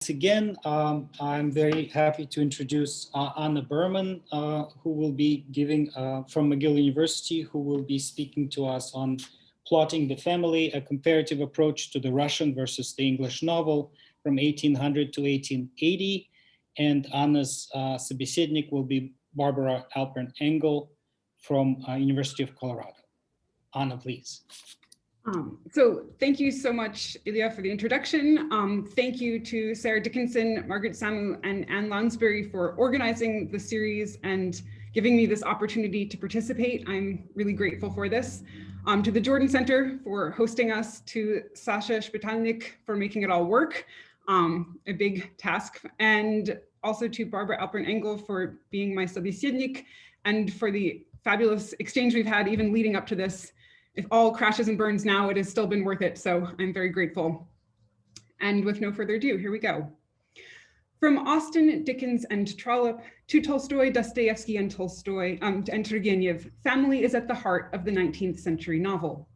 Again, I'm very happy to introduce Anna Berman, who will be giving from McGill University, who will be speaking to us on Plotting the Family, a comparative approach to the Russian versus the English novel from 1800 to 1880. And Anna's собеседник will be Barbara Alpern-Engel from University of Colorado. Anna, please. So thank you so much, Ilya, for the introduction. Thank you to Sarah Dickinson, Margaret Samu, and Anne Lounsbury for organizing the series and giving me this opportunity to participate. I'm really grateful for this. To the Jordan Center for hosting us, to Sasha Spitalnik for making it all work, a big task, and also to Barbara Alpern-Engel for being my собеседник and for the fabulous exchange we've had even leading up to this. If all crashes and burns now, it has still been worth it. So I'm very grateful. And with no further ado, here we go. From Austen, Dickens, and Trollope to Tolstoy, Dostoyevsky, and Turgenev, family is at the heart of the 19th century novel.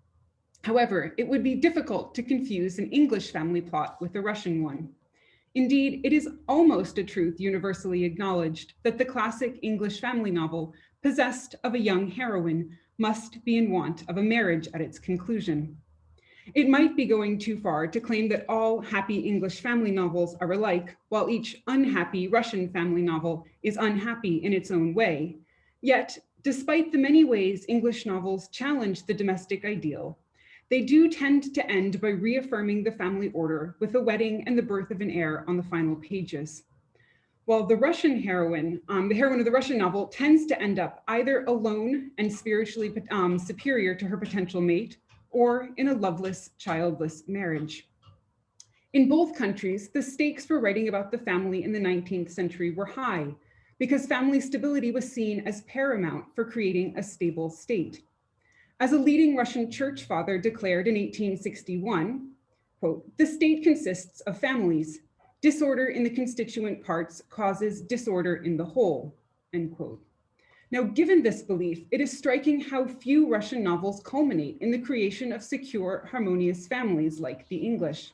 However, it would be difficult to confuse an English family plot with a Russian one. Indeed, it is almost a truth universally acknowledged that the classic English family novel, possessed of a young heroine, must be in want of a marriage at its conclusion. It might be going too far to claim that all happy English family novels are alike, while each unhappy Russian family novel is unhappy in its own way. Yet, despite the many ways English novels challenge the domestic ideal, they do tend to end by reaffirming the family order with a wedding and the birth of an heir on the final pages. While the Russian heroine, the heroine of the Russian novel, tends to end up either alone and spiritually superior to her potential mate, or in a loveless, childless marriage. In both countries, the stakes for writing about the family in the 19th century were high, because family stability was seen as paramount for creating a stable state. As a leading Russian church father declared in 1861, quote, "The state consists of families. Disorder in the constituent parts causes disorder in the whole," end quote. Now, given this belief, it is striking how few Russian novels culminate in the creation of secure, harmonious families like the English.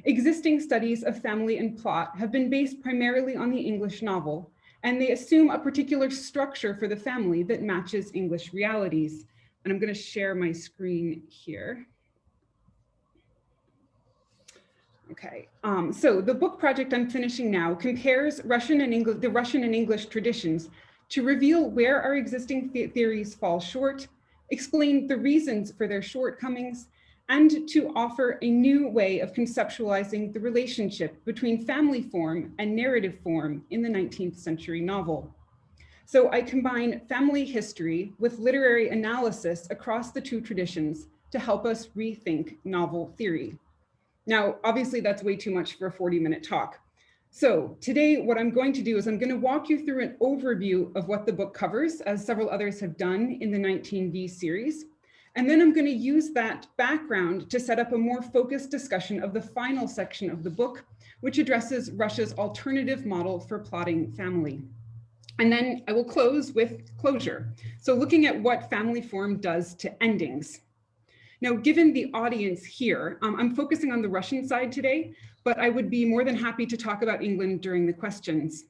Existing studies of family and plot have been based primarily on the English novel, and they assume a particular structure for the family that matches English realities. And I'm going to share my screen here. Okay, so the book project I'm finishing now compares the Russian and English traditions to reveal where our existing theories fall short, explain the reasons for their shortcomings, and to offer a new way of conceptualizing the relationship between family form and narrative form in the 19th century novel. So I combine family history with literary analysis across the two traditions to help us rethink novel theory. Now, obviously that's way too much for a 40-minute talk. So today, what I'm going to do is I'm going to walk you through an overview of what the book covers, as several others have done in the 19V series. And then I'm going to use that background to set up a more focused discussion of the final section of the book, which addresses Russia's alternative model for plotting family. And then I will close with closure. So looking at what family form does to endings. Now, given the audience here, I'm focusing on the Russian side today, but I would be more than happy to talk about England during the questions.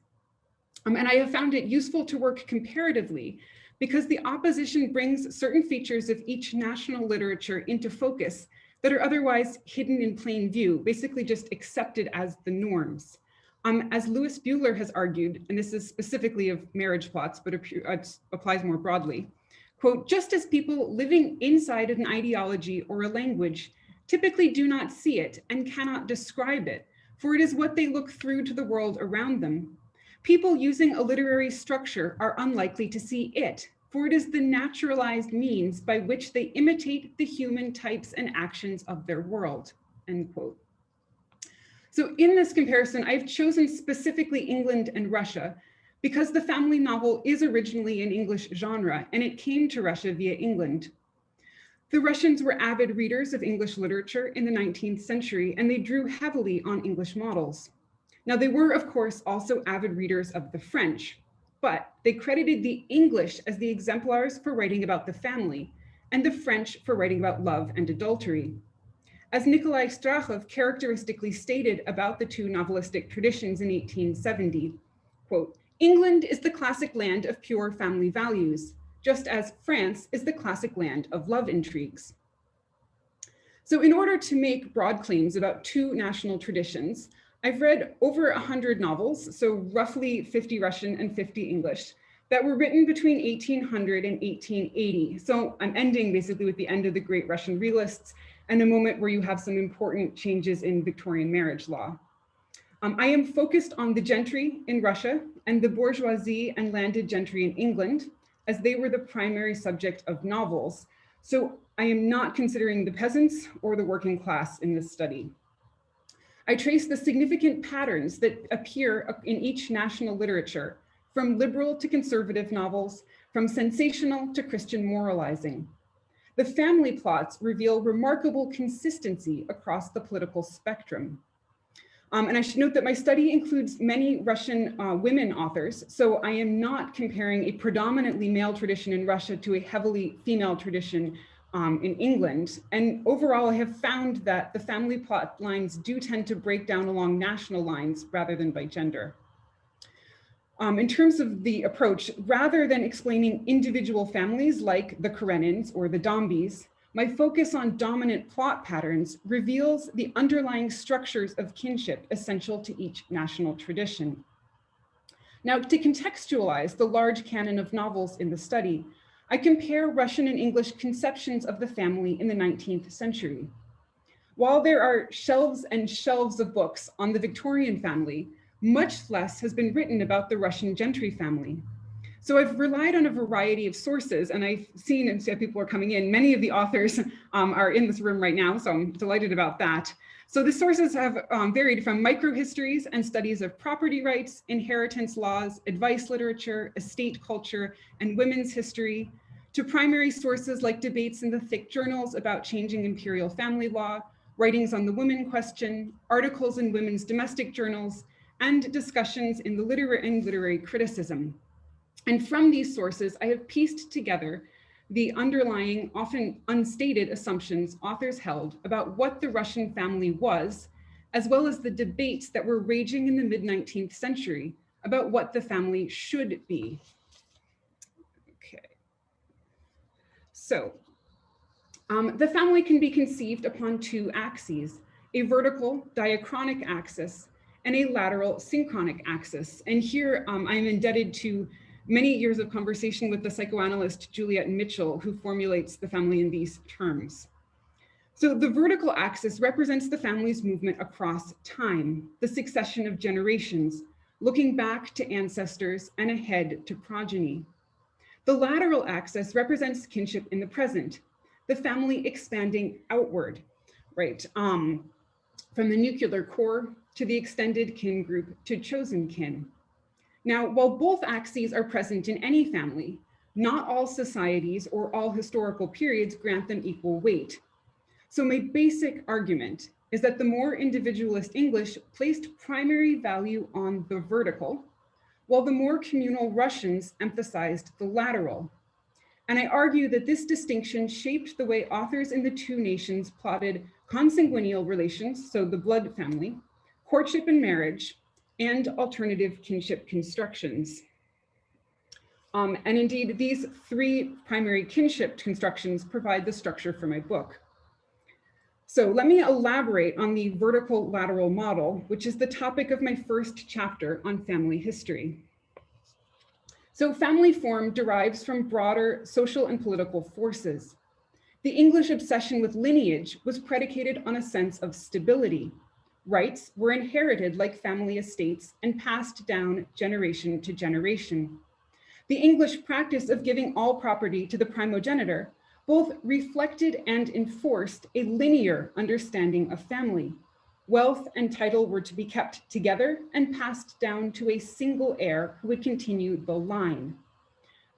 And I have found it useful to work comparatively because the opposition brings certain features of each national literature into focus that are otherwise hidden in plain view, basically just accepted as the norms. As Louis Buehler has argued, and this is specifically of marriage plots, but it applies more broadly, quote, "Just as people living inside an ideology or a language typically do not see it and cannot describe it, for it is what they look through to the world around them. People using a literary structure are unlikely to see it, for it is the naturalized means by which they imitate the human types and actions of their world," end quote. So in this comparison, I've chosen specifically England and Russia because the family novel is originally an English genre and it came to Russia via England. The Russians were avid readers of English literature in the 19th century, and they drew heavily on English models. Now, they were, of course, also avid readers of the French, but they credited the English as the exemplars for writing about the family and the French for writing about love and adultery. As Nikolai Strachov characteristically stated about the two novelistic traditions in 1870, quote, "England is the classic land of pure family values, just as France is the classic land of love intrigues." So in order to make broad claims about two national traditions, I've read over 100 novels, so roughly 50 Russian and 50 English, that were written between 1800 and 1880. So I'm ending basically with the end of the great Russian realists and a moment where you have some important changes in Victorian marriage law. I am focused on the gentry in Russia and the bourgeoisie and landed gentry in England, as they were the primary subject of novels. So I am not considering the peasants or the working class in this study. I trace the significant patterns that appear in each national literature, from liberal to conservative novels, from sensational to Christian moralizing. The family plots reveal remarkable consistency across the political spectrum. And I should note that my study includes many Russian women authors, so I am not comparing a predominantly male tradition in Russia to a heavily female tradition in England. And overall, I have found that the family plot lines do tend to break down along national lines rather than by gender. In terms of the approach, rather than explaining individual families like the Karenins or the Dombeys, my focus on dominant plot patterns reveals the underlying structures of kinship essential to each national tradition. Now, to contextualize the large canon of novels in the study, I compare Russian and English conceptions of the family in the 19th century. While there are shelves and shelves of books on the Victorian family, much less has been written about the Russian gentry family. So I've relied on a variety of sources, and I've seen, and so people are coming in, many of the authors are in this room right now, so I'm delighted about that. So the sources have varied from microhistories and studies of property rights, inheritance laws, advice literature, estate culture, and women's history, to primary sources like debates in the thick journals about changing imperial family law, writings on the women question, articles in women's domestic journals, and discussions in the literary criticism. And from these sources, I have pieced together the underlying, often unstated assumptions authors held about what the Russian family was, as well as the debates that were raging in the mid-19th century about what the family should be. Okay. So, the family can be conceived upon two axes, a vertical diachronic axis and a lateral synchronic axis. And here I'm indebted to many years of conversation with the psychoanalyst Juliet Mitchell, who formulates the family in these terms. So the vertical axis represents the family's movement across time, the succession of generations, looking back to ancestors and ahead to progeny. The lateral axis represents kinship in the present, the family expanding outward, right? From the nuclear core to the extended kin group to chosen kin. Now, while both axes are present in any family, not all societies or all historical periods grant them equal weight. So my basic argument is that the more individualist English placed primary value on the vertical, while the more communal Russians emphasized the lateral. And I argue that this distinction shaped the way authors in the two nations plotted consanguineal relations, so the blood family, courtship and marriage, and alternative kinship constructions. And indeed, these three primary kinship constructions provide the structure for my book. So let me elaborate on the vertical lateral model, which is the topic of my first chapter on family history. So family form derives from broader social and political forces. The English obsession with lineage was predicated on a sense of stability. Rights were inherited like family estates and passed down generation to generation. The English practice of giving all property to the primogenitor both reflected and enforced a linear understanding of family. Wealth and title were to be kept together and passed down to a single heir who would continue the line.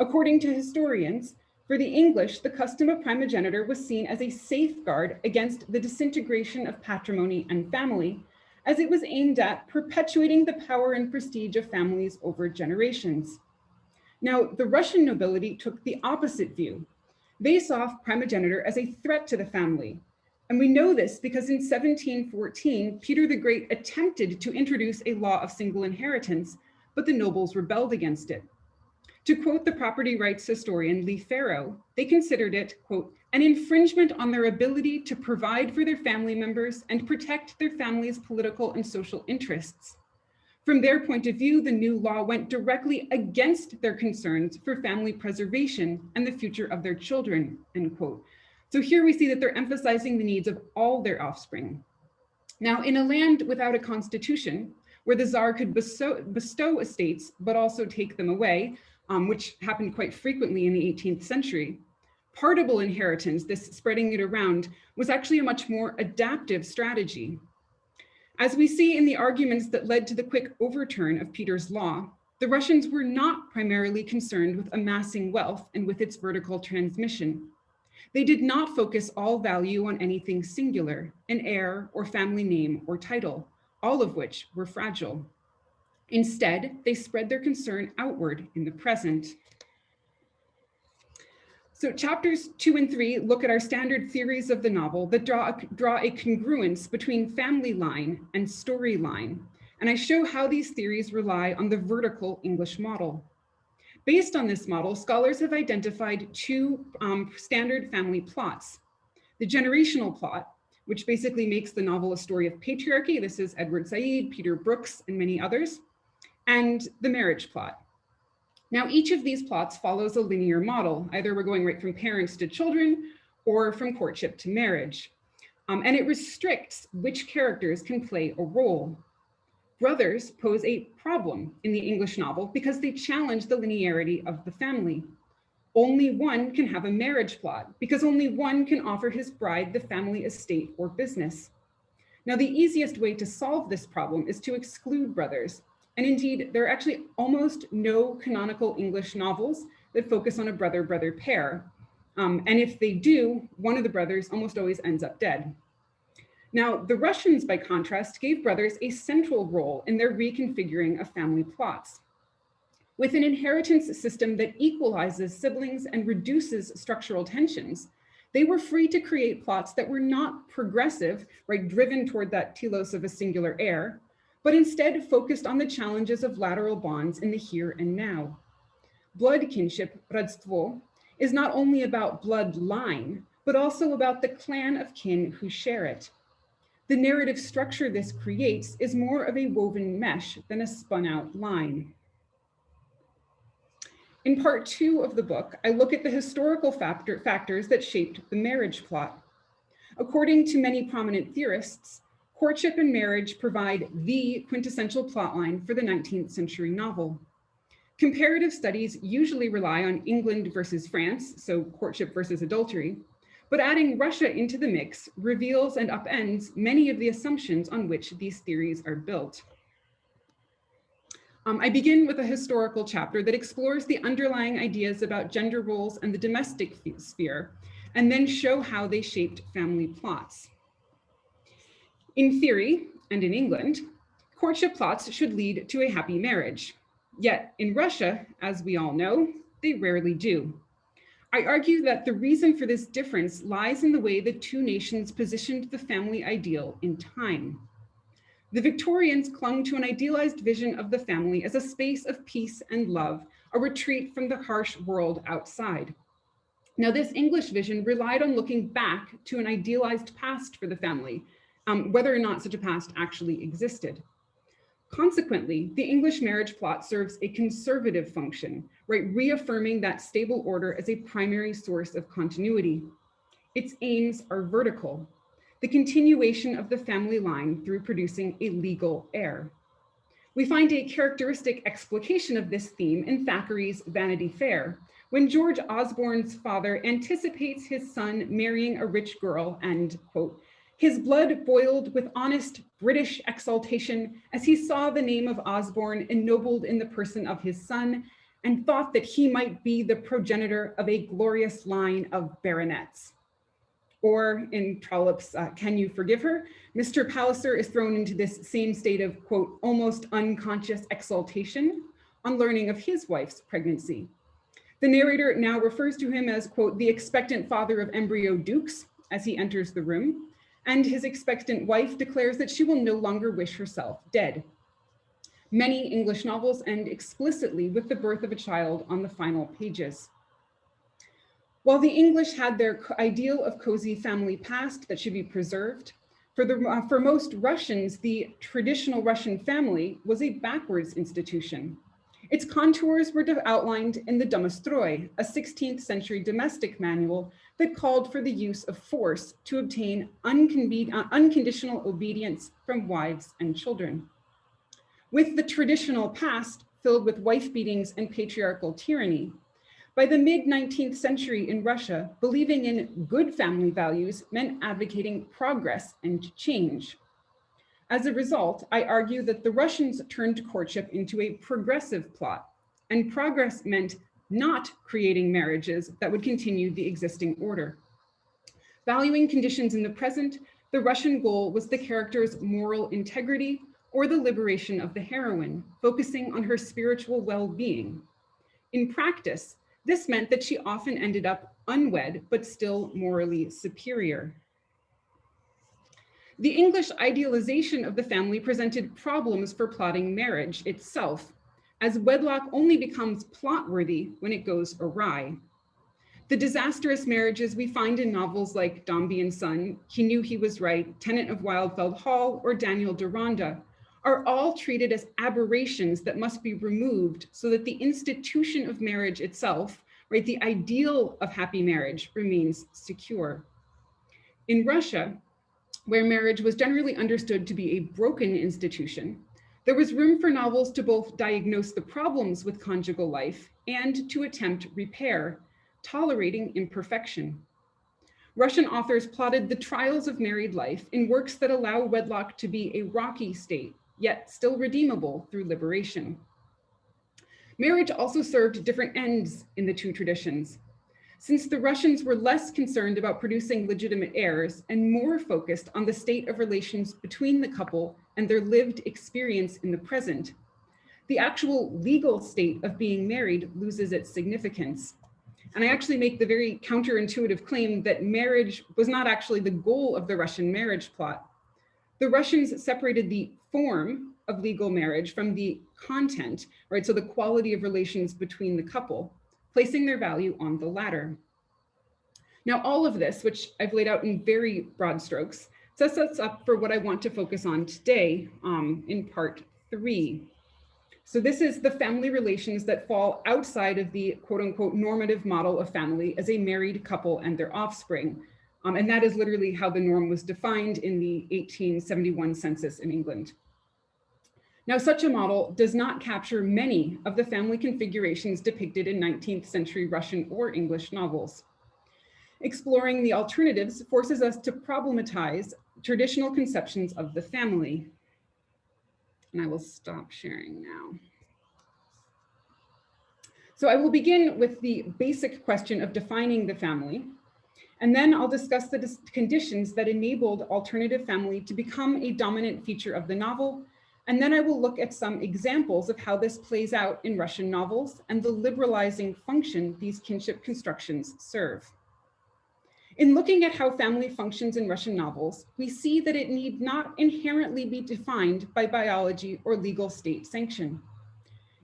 According to historians, for the English, the custom of primogeniture was seen as a safeguard against the disintegration of patrimony and family, as it was aimed at perpetuating the power and prestige of families over generations. Now, the Russian nobility took the opposite view. They saw primogeniture as a threat to the family. And we know this because in 1714, Peter the Great attempted to introduce a law of single inheritance, but the nobles rebelled against it. To quote the property rights historian Lee Farrow, they considered it, quote, an infringement on their ability to provide for their family members and protect their family's political and social interests. From their point of view, the new law went directly against their concerns for family preservation and the future of their children, end quote. So here we see that they're emphasizing the needs of all their offspring. Now, in a land without a constitution, where the Tsar could bestow estates, but also take them away, which happened quite frequently in the 18th century, partible inheritance, this spreading it around, was actually a much more adaptive strategy. As we see in the arguments that led to the quick overturn of Peter's law, the Russians were not primarily concerned with amassing wealth and with its vertical transmission. They did not focus all value on anything singular, an heir or family name or title, all of which were fragile. Instead, they spread their concern outward in the present. So chapters 2 and 3 look at our standard theories of the novel that draw a congruence between family line and storyline. And I show how these theories rely on the vertical English model. Based on this model, scholars have identified two standard family plots. The generational plot, which basically makes the novel a story of patriarchy. This is Edward Said, Peter Brooks, and many others. And the marriage plot. Now, each of these plots follows a linear model. Either we're going right from parents to children or from courtship to marriage. And it restricts which characters can play a role. Brothers pose a problem in the English novel because they challenge the linearity of the family. Only one can have a marriage plot because only one can offer his bride the family estate or business. Now, the easiest way to solve this problem is to exclude brothers. And indeed, there are actually almost no canonical English novels that focus on a brother-brother pair. And if they do, one of the brothers almost always ends up dead. Now, the Russians, by contrast, gave brothers a central role in their reconfiguring of family plots. With an inheritance system that equalizes siblings and reduces structural tensions, they were free to create plots that were not progressive, right, driven toward that telos of a singular heir, but instead focused on the challenges of lateral bonds in the here and now. Blood kinship, родство, is not only about bloodline, but also about the clan of kin who share it. The narrative structure this creates is more of a woven mesh than a spun out line. In part 2 of the book, I look at the historical factors that shaped the marriage plot. According to many prominent theorists, courtship and marriage provide the quintessential plotline for the 19th century novel. Comparative studies usually rely on England versus France, so courtship versus adultery, but adding Russia into the mix reveals and upends many of the assumptions on which these theories are built. I begin with a historical chapter that explores the underlying ideas about gender roles and the domestic sphere, and then show how they shaped family plots. In theory, and in England, courtship plots should lead to a happy marriage. Yet in Russia, as we all know, they rarely do. I argue that the reason for this difference lies in the way the two nations positioned the family ideal in time. The Victorians clung to an idealized vision of the family as a space of peace and love, a retreat from the harsh world outside. Now, this English vision relied on looking back to an idealized past for the family, whether or not such a past actually existed. Consequently, the English marriage plot serves a conservative function, right, reaffirming that stable order as a primary source of continuity. Its aims are vertical, the continuation of the family line through producing a legal heir. We find a characteristic explication of this theme in Thackeray's Vanity Fair, when George Osborne's father anticipates his son marrying a rich girl and, quote, his blood boiled with honest British exultation as he saw the name of Osborne ennobled in the person of his son and thought that he might be the progenitor of a glorious line of baronets. Or in Trollope's Can You Forgive Her? Mr. Palliser is thrown into this same state of, quote, almost unconscious exultation on learning of his wife's pregnancy. The narrator now refers to him as, quote, the expectant father of embryo dukes as he enters the room. and his expectant wife declares that she will no longer wish herself dead. Many English novels end explicitly with the birth of a child on the final pages. While the English had their ideal of cozy family past that should be preserved, for most Russians, the traditional Russian family was a backwards institution. Its contours were outlined in the Domostroy, a 16th century domestic manual that called for the use of force to obtain unconditional obedience from wives and children. With the traditional past filled with wife beatings and patriarchal tyranny, by the mid-19th century in Russia, believing in good family values meant advocating progress and change. As a result, I argue that the Russians turned courtship into a progressive plot, and progress meant not creating marriages that would continue the existing order. Valuing conditions in the present, the Russian goal was the character's moral integrity or the liberation of the heroine, focusing on her spiritual well-being. In practice, this meant that she often ended up unwed, but still morally superior. The English idealization of the family presented problems for plotting marriage itself, as wedlock only becomes plot-worthy when it goes awry. The disastrous marriages we find in novels like Dombey and Son, He Knew He Was Right, Tenant of Wildfeld Hall, or Daniel Deronda are all treated as aberrations that must be removed so that the institution of marriage itself, right, the ideal of happy marriage remains secure. In Russia, where marriage was generally understood to be a broken institution, there was room for novels to both diagnose the problems with conjugal life and to attempt repair, tolerating imperfection. Russian authors plotted the trials of married life in works that allow wedlock to be a rocky state, yet still redeemable through liberation. Marriage also served different ends in the two traditions. Since the Russians were less concerned about producing legitimate heirs and more focused on the state of relations between the couple and their lived experience in the present, the actual legal state of being married loses its significance. And I actually make the very counterintuitive claim that marriage was not actually the goal of the Russian marriage plot. The Russians separated the form of legal marriage from the content, right? So the quality of relations between the couple, placing their value on the latter. Now, all of this, which I've laid out in very broad strokes, sets us up for what I want to focus on today in part 3. So this is the family relations that fall outside of the quote unquote normative model of family as a married couple and their offspring. And that is literally how the norm was defined in the 1871 census in England. Now, such a model does not capture many of the family configurations depicted in 19th century Russian or English novels. Exploring the alternatives forces us to problematize traditional conceptions of the family. And I will stop sharing now. So I will begin with the basic question of defining the family, and then I'll discuss the conditions that enabled alternative family to become a dominant feature of the novel. And then I will look at some examples of how this plays out in Russian novels and the liberalizing function these kinship constructions serve. In looking at how family functions in Russian novels, we see that it need not inherently be defined by biology or legal state sanction.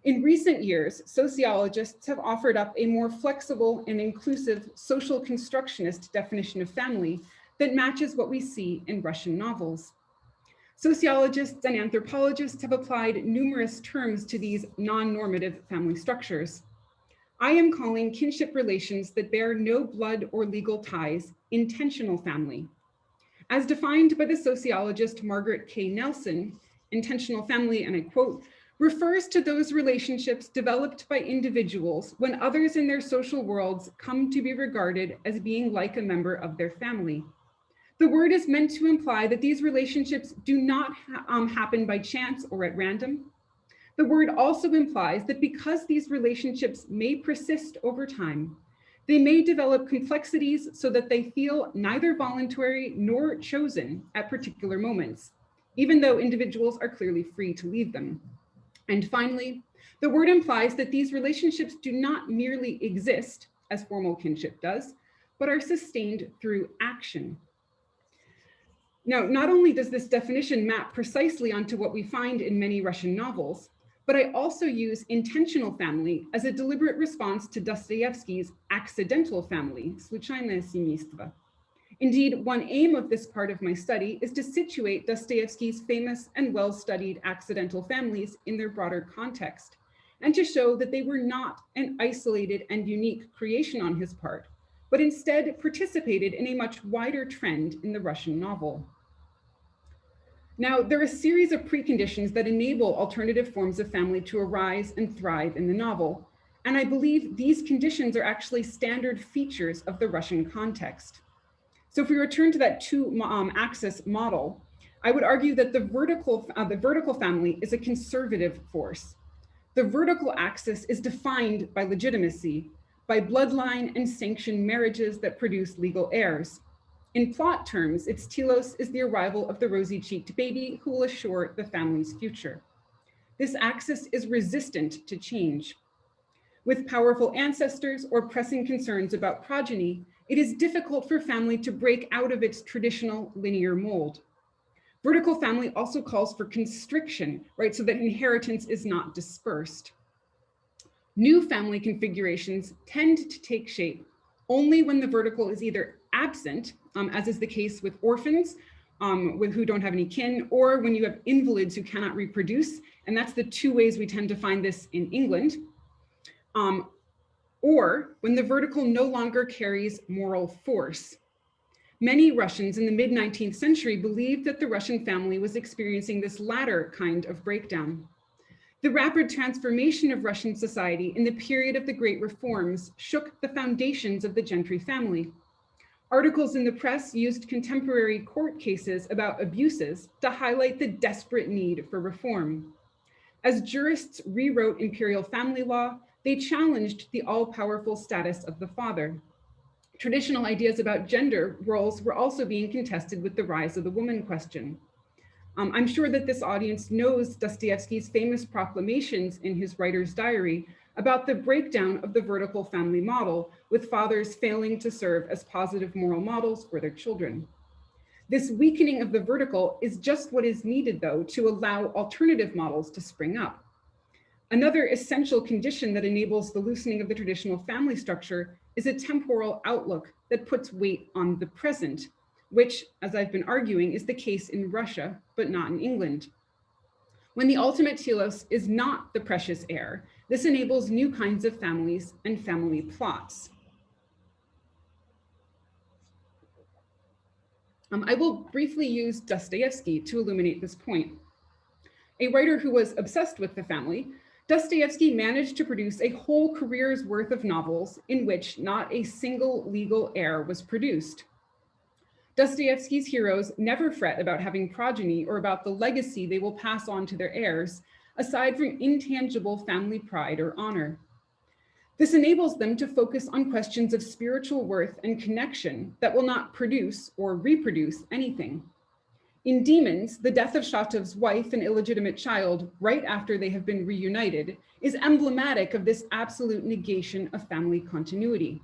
In recent years, sociologists have offered up a more flexible and inclusive social constructionist definition of family that matches what we see in Russian novels. Sociologists and anthropologists have applied numerous terms to these non-normative family structures. I am calling kinship relations that bear no blood or legal ties intentional family. As defined by the sociologist Margaret K. Nelson, intentional family, and I quote, refers to those relationships developed by individuals when others in their social worlds come to be regarded as being like a member of their family. The word is meant to imply that these relationships do not happen by chance or at random. The word also implies that because these relationships may persist over time, they may develop complexities so that they feel neither voluntary nor chosen at particular moments, even though individuals are clearly free to leave them. And finally, the word implies that these relationships do not merely exist, as formal kinship does, but are sustained through action. Now, not only does this definition map precisely onto what we find in many Russian novels, but I also use intentional family as a deliberate response to Dostoyevsky's accidental family, случайное семейство. Indeed, one aim of this part of my study is to situate Dostoyevsky's famous and well-studied accidental families in their broader context, and to show that they were not an isolated and unique creation on his part, but instead participated in a much wider trend in the Russian novel. Now, there are a series of preconditions that enable alternative forms of family to arise and thrive in the novel, and I believe these conditions are actually standard features of the Russian context. So if we return to that two-axis model, I would argue that the vertical family is a conservative force. The vertical axis is defined by legitimacy, by bloodline and sanctioned marriages that produce legal heirs. In plot terms, its telos is the arrival of the rosy-cheeked baby who will assure the family's future. This axis is resistant to change. With powerful ancestors or pressing concerns about progeny, it is difficult for family to break out of its traditional linear mold. Vertical family also calls for constriction, right, so that inheritance is not dispersed. New family configurations tend to take shape only when the vertical is either absent, as is the case with orphans who don't have any kin, or when you have invalids who cannot reproduce, and that's the two ways we tend to find this in England, or when the vertical no longer carries moral force. Many Russians in the mid-19th century believed that the Russian family was experiencing this latter kind of breakdown. The rapid transformation of Russian society in the period of the Great Reforms shook the foundations of the gentry family. Articles in the press used contemporary court cases about abuses to highlight the desperate need for reform. As jurists rewrote imperial family law, they challenged the all-powerful status of the father. Traditional ideas about gender roles were also being contested with the rise of the woman question. I'm sure that this audience knows Dostoyevsky's famous proclamations in his writer's diary about the breakdown of the vertical family model, with fathers failing to serve as positive moral models for their children. This weakening of the vertical is just what is needed, though, to allow alternative models to spring up. Another essential condition that enables the loosening of the traditional family structure is a temporal outlook that puts weight on the present, which, as I've been arguing, is the case in Russia, but not in England. When the ultimate telos is not the precious heir, this enables new kinds of families and family plots. I will briefly use Dostoyevsky to illuminate this point. A writer who was obsessed with the family, Dostoyevsky managed to produce a whole career's worth of novels in which not a single legal heir was produced. Dostoyevsky's heroes never fret about having progeny or about the legacy they will pass on to their heirs, aside from intangible family pride or honor. This enables them to focus on questions of spiritual worth and connection that will not produce or reproduce anything. In Demons, the death of Chekov's wife and illegitimate child right after they have been reunited is emblematic of this absolute negation of family continuity.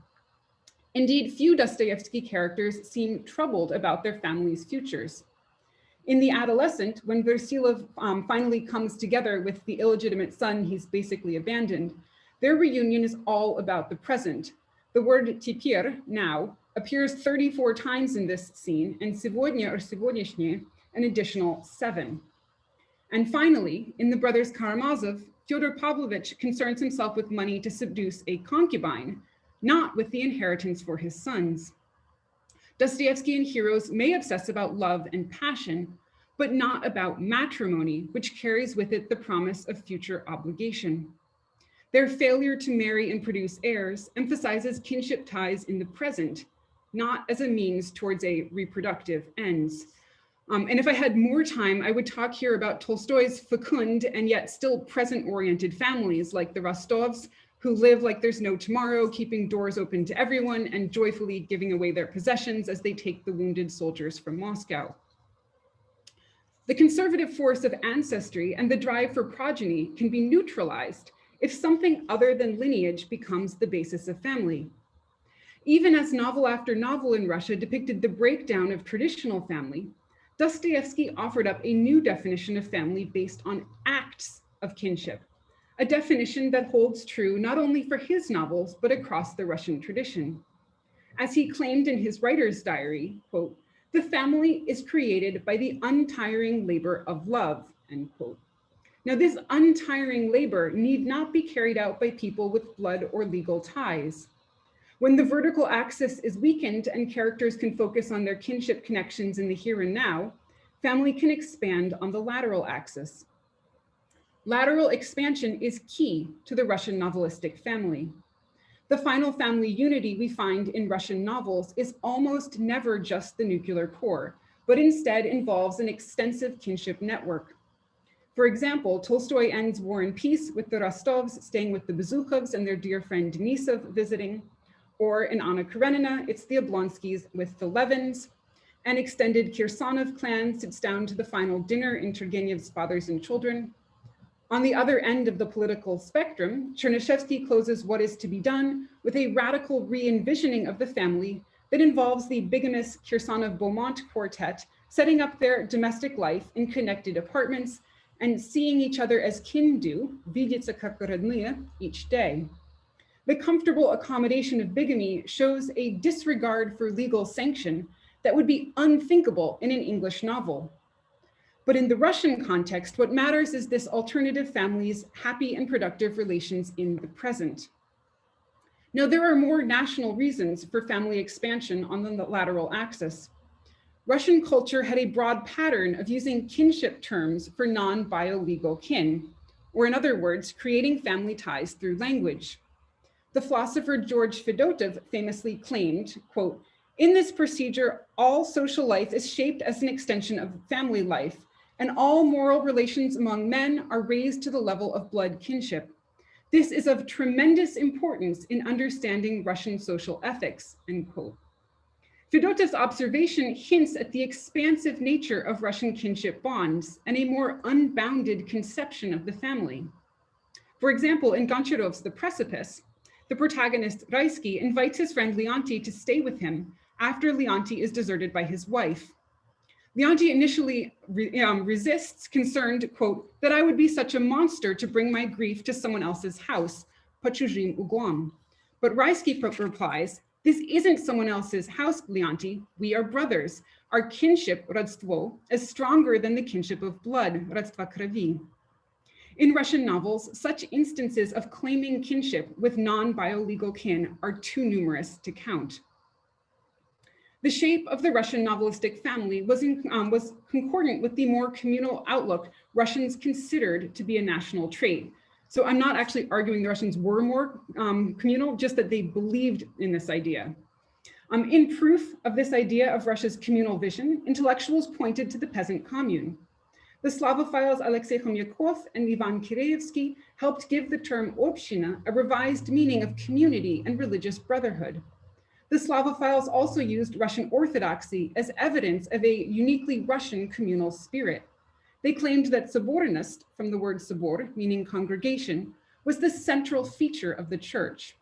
Indeed, few Dostoyevsky characters seem troubled about their family's futures. In The Adolescent, when Versilov finally comes together with the illegitimate son he's basically abandoned, their reunion is all about the present. The word teper, now, appears 34 times in this scene, and сегодня or сегодняшнее an additional 7. And finally, in The Brothers Karamazov, Fyodor Pavlovich concerns himself with money to seduce a concubine, not with the inheritance for his sons. Dostoyevsky and heroes may obsess about love and passion, but not about matrimony, which carries with it the promise of future obligation. Their failure to marry and produce heirs emphasizes kinship ties in the present, not as a means towards a reproductive ends. And if I had more time, I would talk here about Tolstoy's fecund and yet still present-oriented families like the Rostovs, who live like there's no tomorrow, keeping doors open to everyone and joyfully giving away their possessions as they take the wounded soldiers from Moscow. The conservative force of ancestry and the drive for progeny can be neutralized if something other than lineage becomes the basis of family. Even as novel after novel in Russia depicted the breakdown of traditional family, Dostoyevsky offered up a new definition of family based on acts of kinship, a definition that holds true not only for his novels, but across the Russian tradition. As he claimed in his writer's diary, quote, "The family is created by the untiring labor of love," end quote. Now, this untiring labor need not be carried out by people with blood or legal ties. When the vertical axis is weakened and characters can focus on their kinship connections in the here and now, family can expand on the lateral axis. Lateral expansion is key to the Russian novelistic family. The final family unity we find in Russian novels is almost never just the nuclear core, but instead involves an extensive kinship network. For example, Tolstoy ends War and Peace with the Rostovs staying with the Bezukhovs and their dear friend Denisov visiting. Or in Anna Karenina, it's the Oblonskys with the Levins. An extended Kirsanov clan sits down to the final dinner in Turgenev's Fathers and Children. On the other end of the political spectrum, Chernyshevsky closes What Is to Be Done with a radical re-envisioning of the family that involves the bigamous Kirsanov-Beaumont quartet setting up their domestic life in connected apartments and seeing each other as kin do, видеться как родные, each day. The comfortable accommodation of bigamy shows a disregard for legal sanction that would be unthinkable in an English novel. But in the Russian context, what matters is this alternative family's happy and productive relations in the present. Now, there are more national reasons for family expansion on the lateral axis. Russian culture had a broad pattern of using kinship terms for non-biolegal kin, or in other words, creating family ties through language. The philosopher George Fedotov famously claimed, quote, "In this procedure, all social life is shaped as an extension of family life, and all moral relations among men are raised to the level of blood kinship. This is of tremendous importance in understanding Russian social ethics," end quote. Fedotov's observation hints at the expansive nature of Russian kinship bonds and a more unbounded conception of the family. For example, in Goncharov's The Precipice, the protagonist Raisky invites his friend Leonti to stay with him after Leonti is deserted by his wife. Leonti initially resists, concerned, quote, "that I would be such a monster to bring my grief to someone else's house, под чужим углом." But Raisky replies, "This isn't someone else's house, Leonti. We are brothers. Our kinship, родство, is stronger than the kinship of blood, родство крови." In Russian novels, such instances of claiming kinship with non-biolegal kin are too numerous to count. The shape of the Russian novelistic family was concordant with the more communal outlook Russians considered to be a national trait. So I'm not actually arguing the Russians were more communal, just that they believed in this idea. In proof of this idea of Russia's communal vision, intellectuals pointed to the peasant commune. The Slavophiles Alexei Khomyakov and Ivan Kireevsky helped give the term община a revised meaning of community and religious brotherhood. The Slavophiles also used Russian orthodoxy as evidence of a uniquely Russian communal spirit. They claimed that sobornost, from the word sobor, meaning congregation, was the central feature of the church.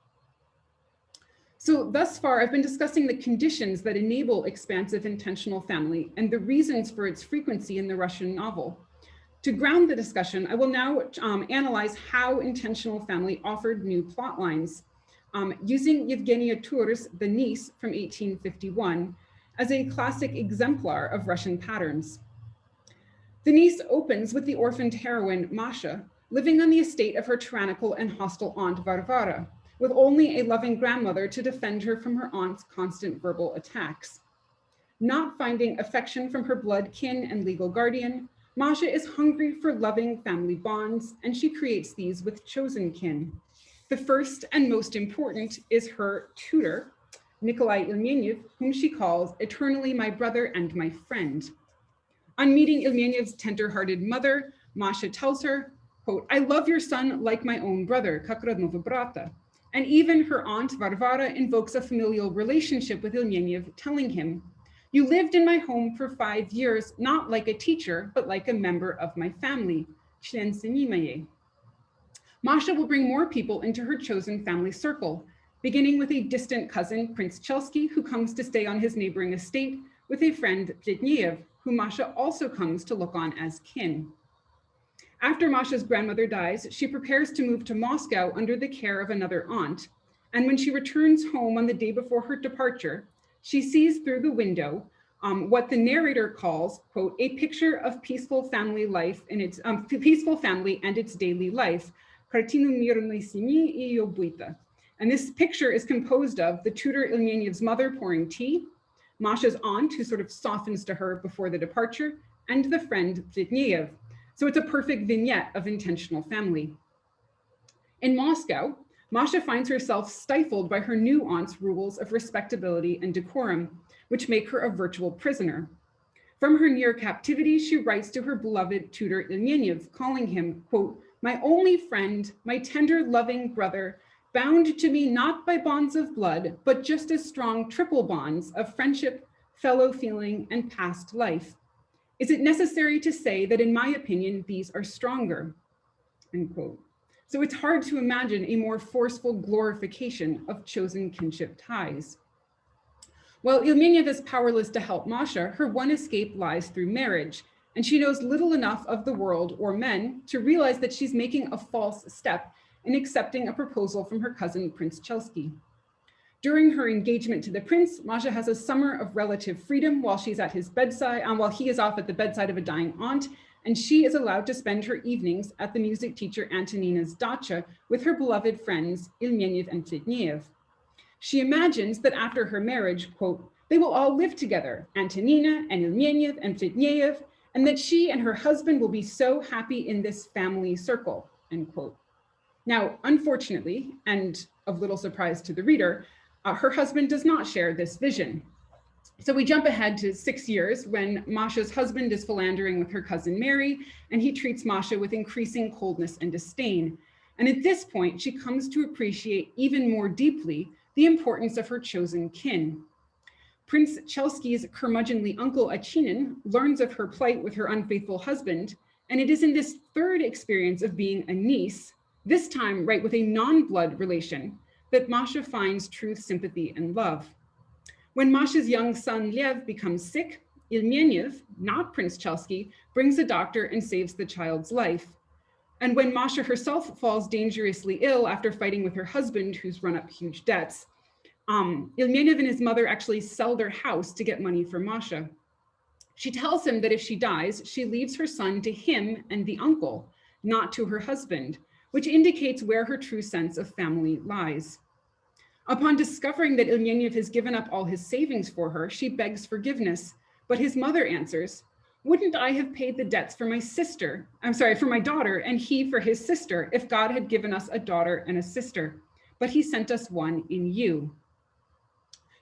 So thus far, I've been discussing the conditions that enable expansive intentional family and the reasons for its frequency in the Russian novel. To ground the discussion, I will now analyze how intentional family offered new plot lines, using Yevgenia Tur's The Niece from 1851 as a classic exemplar of Russian patterns. The Niece opens with the orphaned heroine, Masha, living on the estate of her tyrannical and hostile aunt, Varvara, with only a loving grandmother to defend her from her aunt's constant verbal attacks. Not finding affection from her blood kin and legal guardian, Masha is hungry for loving family bonds, and she creates these with chosen kin. The first and most important is her tutor, Nikolai Ilmenev, whom she calls eternally my brother and my friend. On meeting Ilmenev's tender-hearted mother, Masha tells her, quote, "I love your son like my own brother, как родного брата." And even her aunt Varvara invokes a familial relationship with Ilmenev, telling him, "You lived in my home for 5 years, not like a teacher, but like a member of my family, член семьи моей." Masha will bring more people into her chosen family circle, beginning with a distant cousin, Prince Chelsky, who comes to stay on his neighboring estate with a friend, Zhitniev, who Masha also comes to look on as kin. After Masha's grandmother dies, she prepares to move to Moscow under the care of another aunt. And when she returns home on the day before her departure, she sees through the window what the narrator calls, quote, a picture of peaceful family life in its peaceful family and its daily life. And this picture is composed of the tutor Ilmeniev's mother pouring tea, Masha's aunt, who sort of softens to her before the departure, and the friend Zitniev. So it's a perfect vignette of intentional family. In Moscow, Masha finds herself stifled by her new aunt's rules of respectability and decorum, which make her a virtual prisoner. From her near captivity, she writes to her beloved tutor Ilmeniev, calling him, quote, my only friend, my tender, loving brother, bound to me not by bonds of blood, but just as strong triple bonds of friendship, fellow feeling, and past life. Is it necessary to say that in my opinion, these are stronger, end quote. So it's hard to imagine a more forceful glorification of chosen kinship ties. While Ilmeniev is powerless to help Masha, her one escape lies through marriage, and she knows little enough of the world or men to realize that she's making a false step in accepting a proposal from her cousin, Prince Chelsky. During her engagement to the prince, Masha has a summer of relative freedom while she's at his bedside, while he is off at the bedside of a dying aunt, and she is allowed to spend her evenings at the music teacher Antonina's dacha with her beloved friends Ilmeniev and Zitniev. She imagines that after her marriage, quote, they will all live together, Antonina and Ilmeniev and Zitniev, and that she and her husband will be so happy in this family circle, end quote. Now, unfortunately, and of little surprise to the reader, her husband does not share this vision. So we jump ahead to 6 years when Masha's husband is philandering with her cousin Mary, and he treats Masha with increasing coldness and disdain. And at this point, she comes to appreciate even more deeply the importance of her chosen kin. Prince Chelsky's curmudgeonly uncle Achinin learns of her plight with her unfaithful husband, and it is in this third experience of being a niece, this time right with a non-blood relation, that Masha finds true sympathy and love. When Masha's young son Lev becomes sick, Ilmeniev, not Prince Chelsky, brings a doctor and saves the child's life. And when Masha herself falls dangerously ill after fighting with her husband, who's run up huge debts, Ilmeniev and his mother actually sell their house to get money for Masha. She tells him that if she dies, she leaves her son to him and the uncle, not to her husband, which indicates where her true sense of family lies. Upon discovering that Ilmeniev has given up all his savings for her, she begs forgiveness, but his mother answers, wouldn't I have paid the debts for for my daughter and he for his sister if God had given us a daughter and a sister, but he sent us one in you.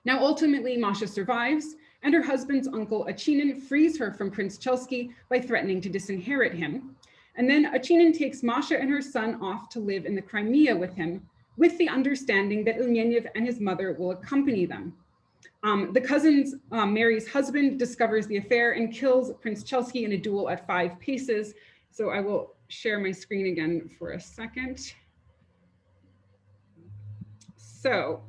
Now, ultimately, Masha survives, and her husband's uncle Achinin frees her from Prince Chelsky by threatening to disinherit him. And then Achinin takes Masha and her son off to live in the Crimea with him, with the understanding that Ilmeniev and his mother will accompany them. The cousin's Mary's husband discovers the affair and kills Prince Chelsky in a duel at 5 paces. So I will share my screen again for a second. So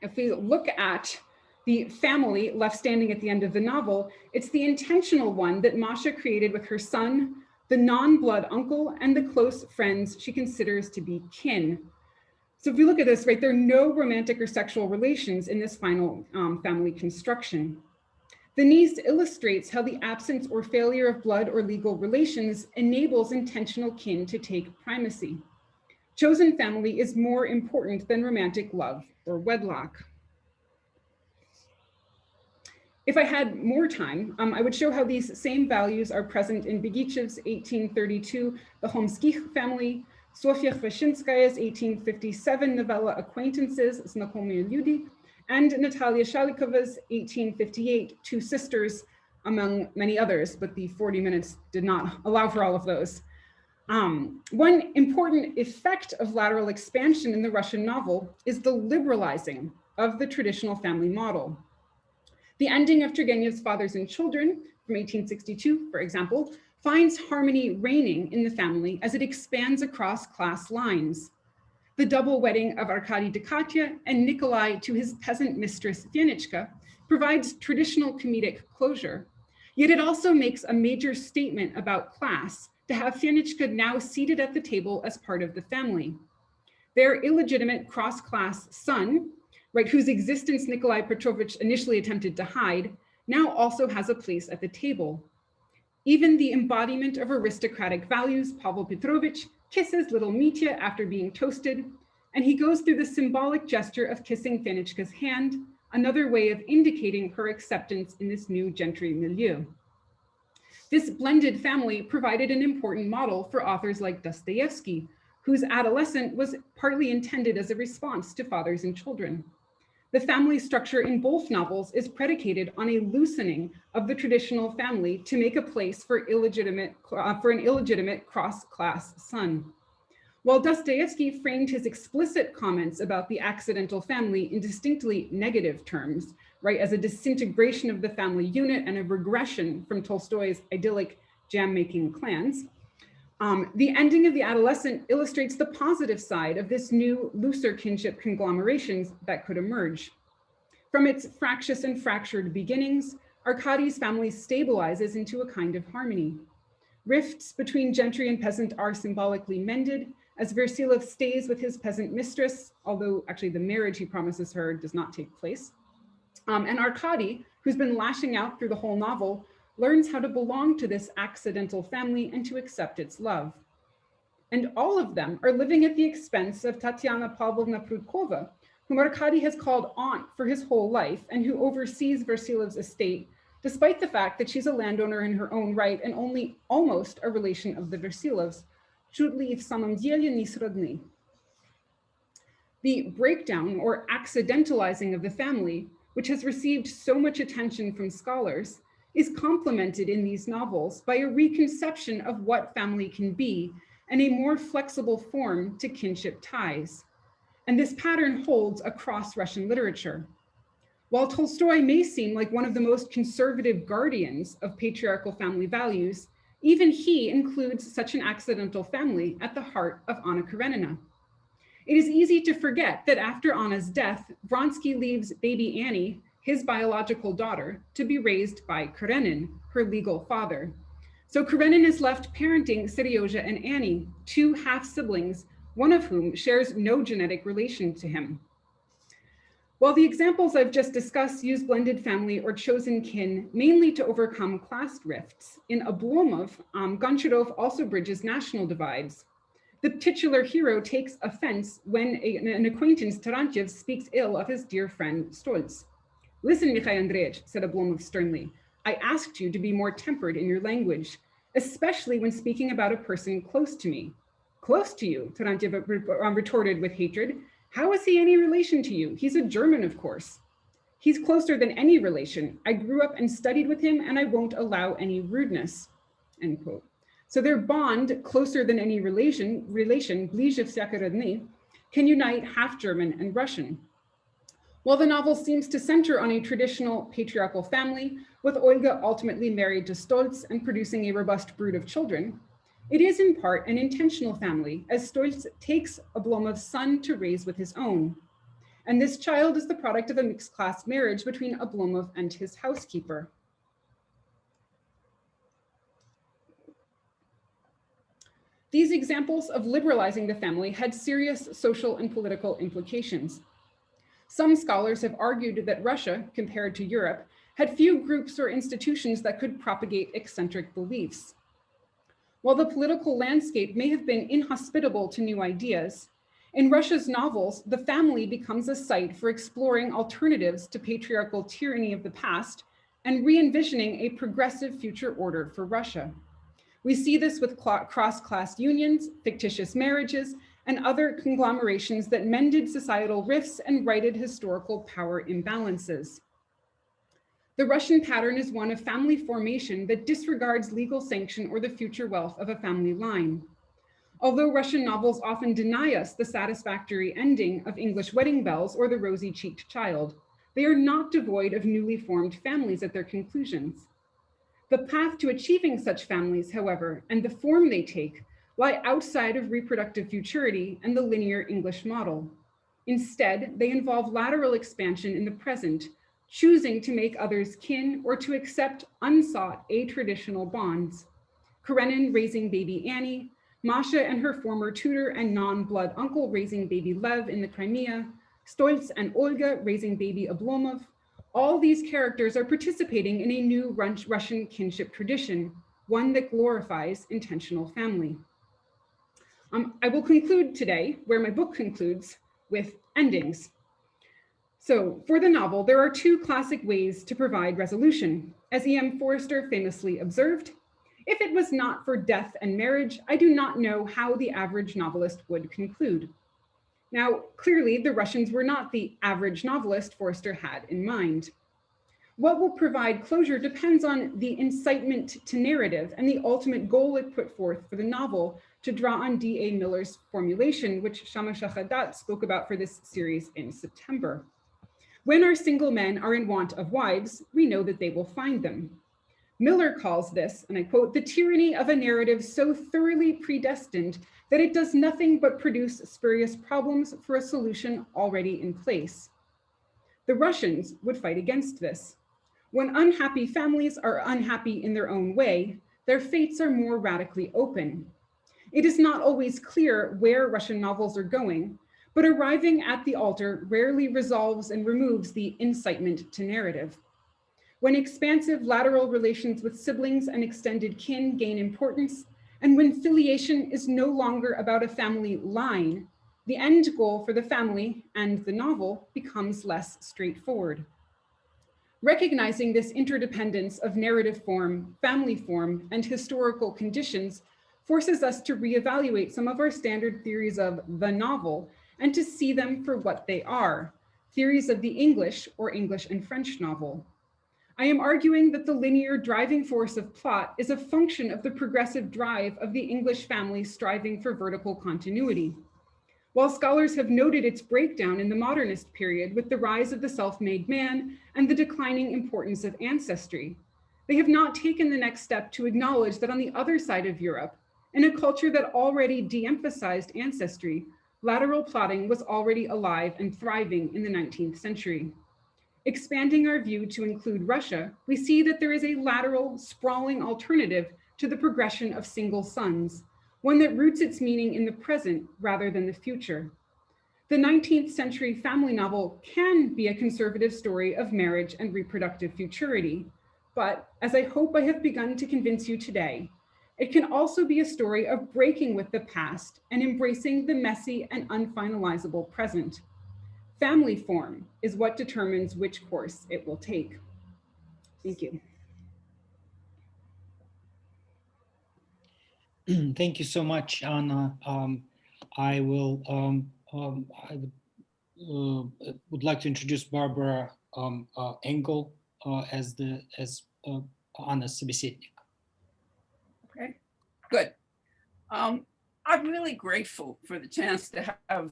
if we look at the family left standing at the end of the novel, it's the intentional one that Masha created with her son, the non-blood uncle, and the close friends she considers to be kin. So if we look at this, right, there are no romantic or sexual relations in this final family construction. The niece illustrates how the absence or failure of blood or legal relations enables intentional kin to take primacy. Chosen family is more important than romantic love or wedlock. If I had more time, I would show how these same values are present in Begichev's 1832, The Homskich Family, Sofia Khvashinskaya's 1857 novella Acquaintances, Znakomые люди, and Natalia Shalikova's 1858 Two Sisters, among many others, but the 40 minutes did not allow for all of those. One important effect of lateral expansion in the Russian novel is the liberalizing of the traditional family model. The ending of Turgenev's Fathers and Children from 1862, for example, finds harmony reigning in the family as it expands across class lines. The double wedding of Arkady to Katya and Nikolai to his peasant mistress Vyenichka provides traditional comedic closure. Yet it also makes a major statement about class to have Fenichka now seated at the table as part of the family. Their illegitimate cross-class son, right, whose existence Nikolai Petrovich initially attempted to hide, now also has a place at the table. Even the embodiment of aristocratic values, Pavel Petrovich, kisses little Mitya after being toasted, and he goes through the symbolic gesture of kissing Fenichka's hand, another way of indicating her acceptance in this new gentry milieu. This blended family provided an important model for authors like Dostoyevsky, whose adolescent was partly intended as a response to fathers and children. The family structure in both novels is predicated on a loosening of the traditional family to make a place for an illegitimate cross-class son. While Dostoyevsky framed his explicit comments about the accidental family in distinctly negative terms, right, as a disintegration of the family unit and a regression from Tolstoy's idyllic jam-making clans, the ending of The Adolescent illustrates the positive side of this new, looser kinship conglomerations that could emerge. From its fractious and fractured beginnings, Arkady's family stabilizes into a kind of harmony. Rifts between gentry and peasant are symbolically mended as Versilov stays with his peasant mistress, although actually the marriage he promises her does not take place. And Arkady, who's been lashing out through the whole novel, learns how to belong to this accidental family and to accept its love. And all of them are living at the expense of Tatiana Pavlovna Prudkova, whom Arkady has called aunt for his whole life and who oversees Versilov's estate, despite the fact that she's a landowner in her own right and only almost a relation of the Versilovs. Чуть ли в самом деле не сродны. The breakdown or accidentalizing of the family, which has received so much attention from scholars, is complemented in these novels by a reconception of what family can be and a more flexible form to kinship ties. And this pattern holds across Russian literature. While Tolstoy may seem like one of the most conservative guardians of patriarchal family values, even he includes such an accidental family at the heart of Anna Karenina. It is easy to forget that after Anna's death, Vronsky leaves baby Annie, his biological daughter, to be raised by Karenin, her legal father. So Karenin is left parenting Seryozha and Annie, two half-siblings, one of whom shares no genetic relation to him. While the examples I've just discussed use blended family or chosen kin mainly to overcome class rifts, in Oblomov, Goncharov also bridges national divides. The titular hero takes offense when an acquaintance, Tarantyev, speaks ill of his dear friend Stolz. Listen, Mikhail Andreevich, said Oblomov sternly, I asked you to be more tempered in your language, especially when speaking about a person close to me. Close to you, Tarantyev retorted with hatred. How is he any relation to you? He's a German, of course. He's closer than any relation. I grew up and studied with him and I won't allow any rudeness, end quote. So their bond, closer than any relation, ближе всякой родни, can unite half German and Russian. While the novel seems to center on a traditional patriarchal family, with Olga ultimately married to Stolz and producing a robust brood of children, it is in part an intentional family, as Stolz takes Oblomov's son to raise with his own. And this child is the product of a mixed class marriage between Oblomov and his housekeeper. These examples of liberalizing the family had serious social and political implications. Some scholars have argued that Russia, compared to Europe, had few groups or institutions that could propagate eccentric beliefs. While the political landscape may have been inhospitable to new ideas, in Russia's novels, the family becomes a site for exploring alternatives to patriarchal tyranny of the past and re-envisioning a progressive future order for Russia. We see this with cross-class unions, fictitious marriages, and other conglomerations that mended societal rifts and righted historical power imbalances. The Russian pattern is one of family formation that disregards legal sanction or the future wealth of a family line. Although Russian novels often deny us the satisfactory ending of English wedding bells or the rosy-cheeked child, they are not devoid of newly formed families at their conclusions. The path to achieving such families, however, and the form they take, lie outside of reproductive futurity and the linear English model. Instead, they involve lateral expansion in the present, choosing to make others kin or to accept unsought atraditional bonds. Karenin raising baby Annie, Masha and her former tutor and non-blood uncle raising baby Lev in the Crimea, Stolz and Olga raising baby Oblomov. All these characters are participating in a new Russian kinship tradition, one that glorifies intentional family. I will conclude today, where my book concludes, with endings. So for the novel, there are two classic ways to provide resolution. As E.M. Forster famously observed, if it was not for death and marriage, I do not know how the average novelist would conclude. Now, clearly, the Russians were not the average novelist Forster had in mind. What will provide closure depends on the incitement to narrative and the ultimate goal it put forth for the novel, to draw on D.A. Miller's formulation, which Shama Shahadat spoke about for this series in September. When our single men are in want of wives, we know that they will find them. Miller calls this, and I quote, the tyranny of a narrative so thoroughly predestined that it does nothing but produce spurious problems for a solution already in place. The Russians would fight against this. When unhappy families are unhappy in their own way, their fates are more radically open. It is not always clear where Russian novels are going, but arriving at the altar rarely resolves and removes the incitement to narrative. When expansive lateral relations with siblings and extended kin gain importance, and when filiation is no longer about a family line, the end goal for the family and the novel becomes less straightforward. Recognizing this interdependence of narrative form, family form, and historical conditions forces us to reevaluate some of our standard theories of the novel and to see them for what they are, theories of the English or English and French novel. I am arguing that the linear driving force of plot is a function of the progressive drive of the English family striving for vertical continuity. While scholars have noted its breakdown in the modernist period with the rise of the self-made man and the declining importance of ancestry, they have not taken the next step to acknowledge that on the other side of Europe, in a culture that already de-emphasized ancestry, lateral plotting was already alive and thriving in the 19th century. Expanding our view to include Russia, we see that there is a lateral, sprawling alternative to the progression of single sons, one that roots its meaning in the present rather than the future. The 19th century family novel can be a conservative story of marriage and reproductive futurity, but as I hope I have begun to convince you today, it can also be a story of breaking with the past and embracing the messy and unfinalizable present. Family form is what determines which course it will take. Thank you. Thank you so much, Anna. I would like to introduce Barbara Engel as Anna's собеседник. Okay, good. I'm really grateful for the chance to have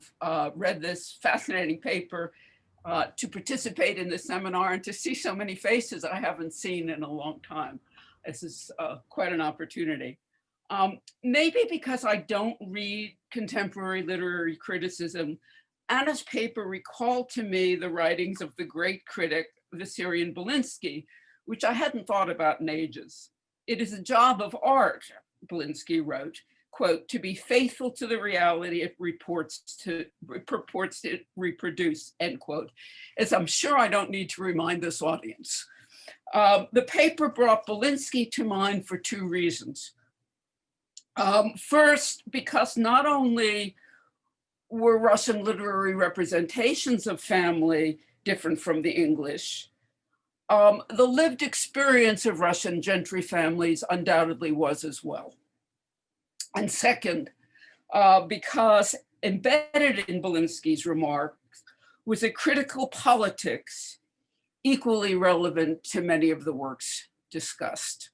read this fascinating paper, to participate in this seminar, and to see so many faces I haven't seen in a long time. This is quite an opportunity. Maybe because I don't read contemporary literary criticism, Anna's paper recalled to me the writings of the great critic Vissarion Belinsky, which I hadn't thought about in ages. It is a job of art, Belinsky wrote, quote, to be faithful to the reality it purports to reproduce, end quote, as I'm sure I don't need to remind this audience. The paper brought Belinsky to mind for two reasons. First, because not only were Russian literary representations of family different from the English, the lived experience of Russian gentry families undoubtedly was as well. And second, because embedded in Belinsky's remarks was a critical politics equally relevant to many of the works discussed.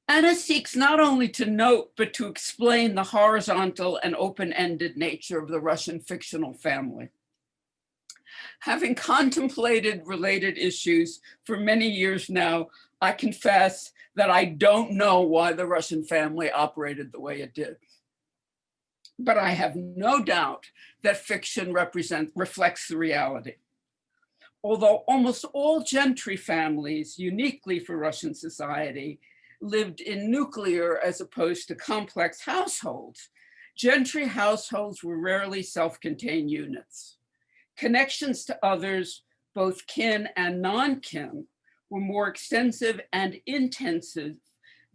Anna seeks not only to note, but to explain the horizontal and open-ended nature of the Russian fictional family. Having contemplated related issues for many years now, I confess that I don't know why the Russian family operated the way it did. But I have no doubt that fiction reflects the reality. although almost all gentry families, uniquely for Russian society, lived in nuclear as opposed to complex households, gentry households were rarely self-contained units. Connections to others, both kin and non-kin, were more extensive and intensive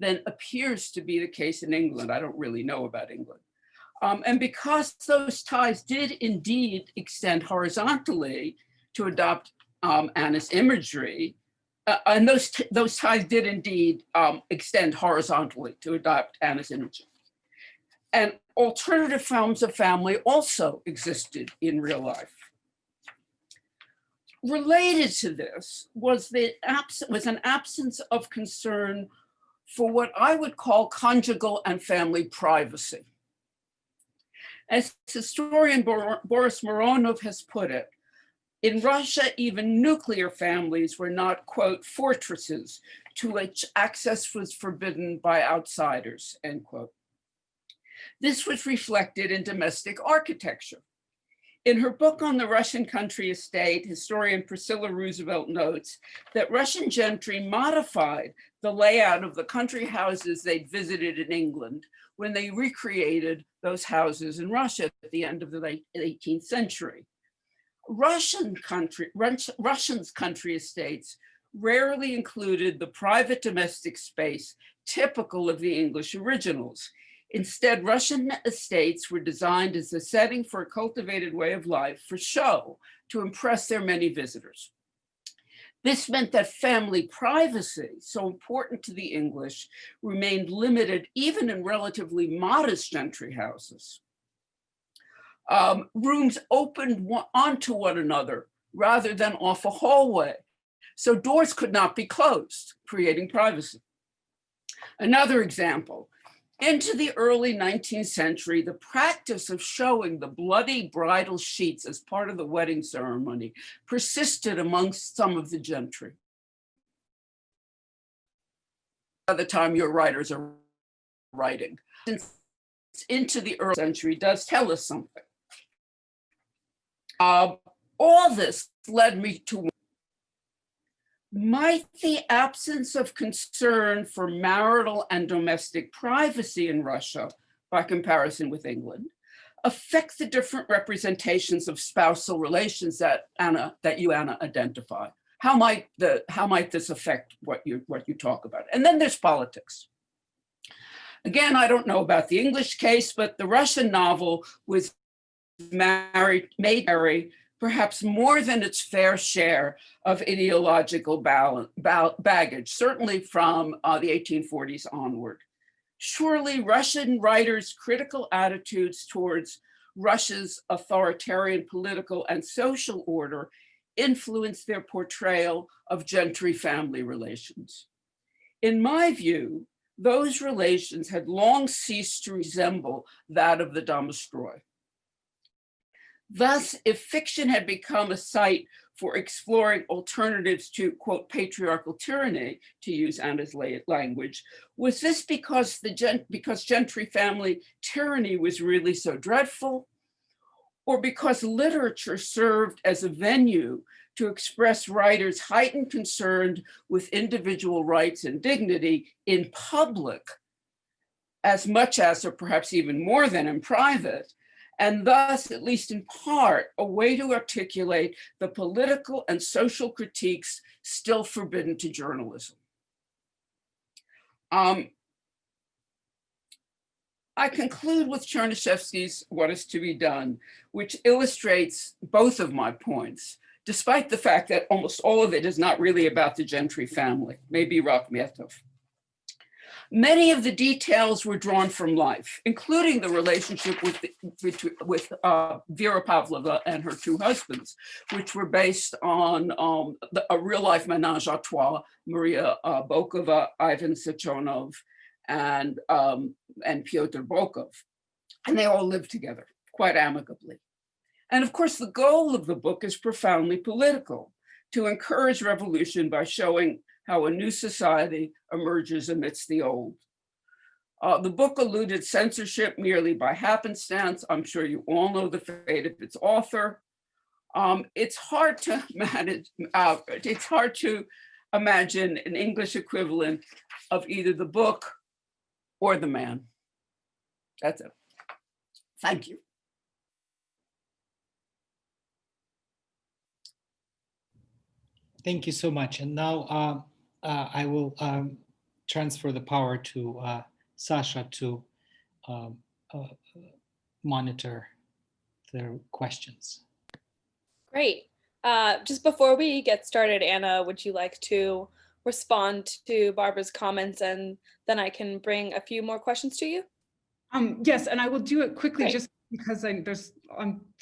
than appears to be the case in England. I don't really know about England. And because those ties did indeed extend horizontally to adopt Anna's imagery, and those ties did indeed extend horizontally to adopt Anna's imagery. And alternative forms of family also existed in real life. Related to this was an absence of concern for what I would call conjugal and family privacy. As historian Boris Mironov has put it, in Russia, even nuclear families were not, quote, fortresses to which access was forbidden by outsiders, end quote. This was reflected in domestic architecture. In her book on the Russian country estate, historian Priscilla Roosevelt notes that Russian gentry modified the layout of the country houses they'd visited in England when they recreated those houses in Russia at the end of the late 18th century. Russians' country estates rarely included the private domestic space typical of the English originals. Instead, Russian estates were designed as a setting for a cultivated way of life for show to impress their many visitors. This meant that family privacy, so important to the English, remained limited even in relatively modest gentry houses. Rooms opened onto one another rather than off a hallway, so doors could not be closed, creating privacy. Another example, into the early 19th century, the practice of showing the bloody bridal sheets as part of the wedding ceremony persisted amongst some of the gentry. By the time your writers are writing, since into the early century does tell us something. All this led me to, might the absence of concern for marital and domestic privacy in Russia, by comparison with England, affect the different representations of spousal relations that you, Anna, identify? How might this affect what you talk about? And then there's politics. Again, I don't know about the English case, but the Russian novel was made perhaps more than its fair share of ideological baggage, certainly from the 1840s onward. Surely Russian writers' critical attitudes towards Russia's authoritarian political and social order influenced their portrayal of gentry family relations. In my view, those relations had long ceased to resemble that of the Domostroi. Thus, if fiction had become a site for exploring alternatives to, quote, patriarchal tyranny, to use Anna's language, was this because gentry family tyranny was really so dreadful, or because literature served as a venue to express writers' heightened concern with individual rights and dignity in public, as much as, or perhaps even more than in private, and thus, at least in part, a way to articulate the political and social critiques still forbidden to journalism. I conclude with Chernyshevsky's What is to be Done, which illustrates both of my points, despite the fact that almost all of it is not really about the gentry family, maybe Rakhmetov. Many of the details were drawn from life, including the relationship with Vera Pavlova and her two husbands, which were based on a real-life ménage à trois, Maria Bokova, Ivan Sachonov, and Pyotr Bokov. And they all lived together quite amicably. And of course, the goal of the book is profoundly political, to encourage revolution by showing how a new society emerges amidst the old. The book eluded censorship merely by happenstance. I'm sure you all know the fate of its author. It's hard to manage, it's hard to imagine an English equivalent of either the book or the man. That's it. Thank you. Thank you so much. And now I will transfer the power to Sasha to monitor the questions. Great. Just before we get started, Anna, would you like to respond to Barbara's comments, and then I can bring a few more questions to you? Yes, and I will do it quickly. Great. Just because there's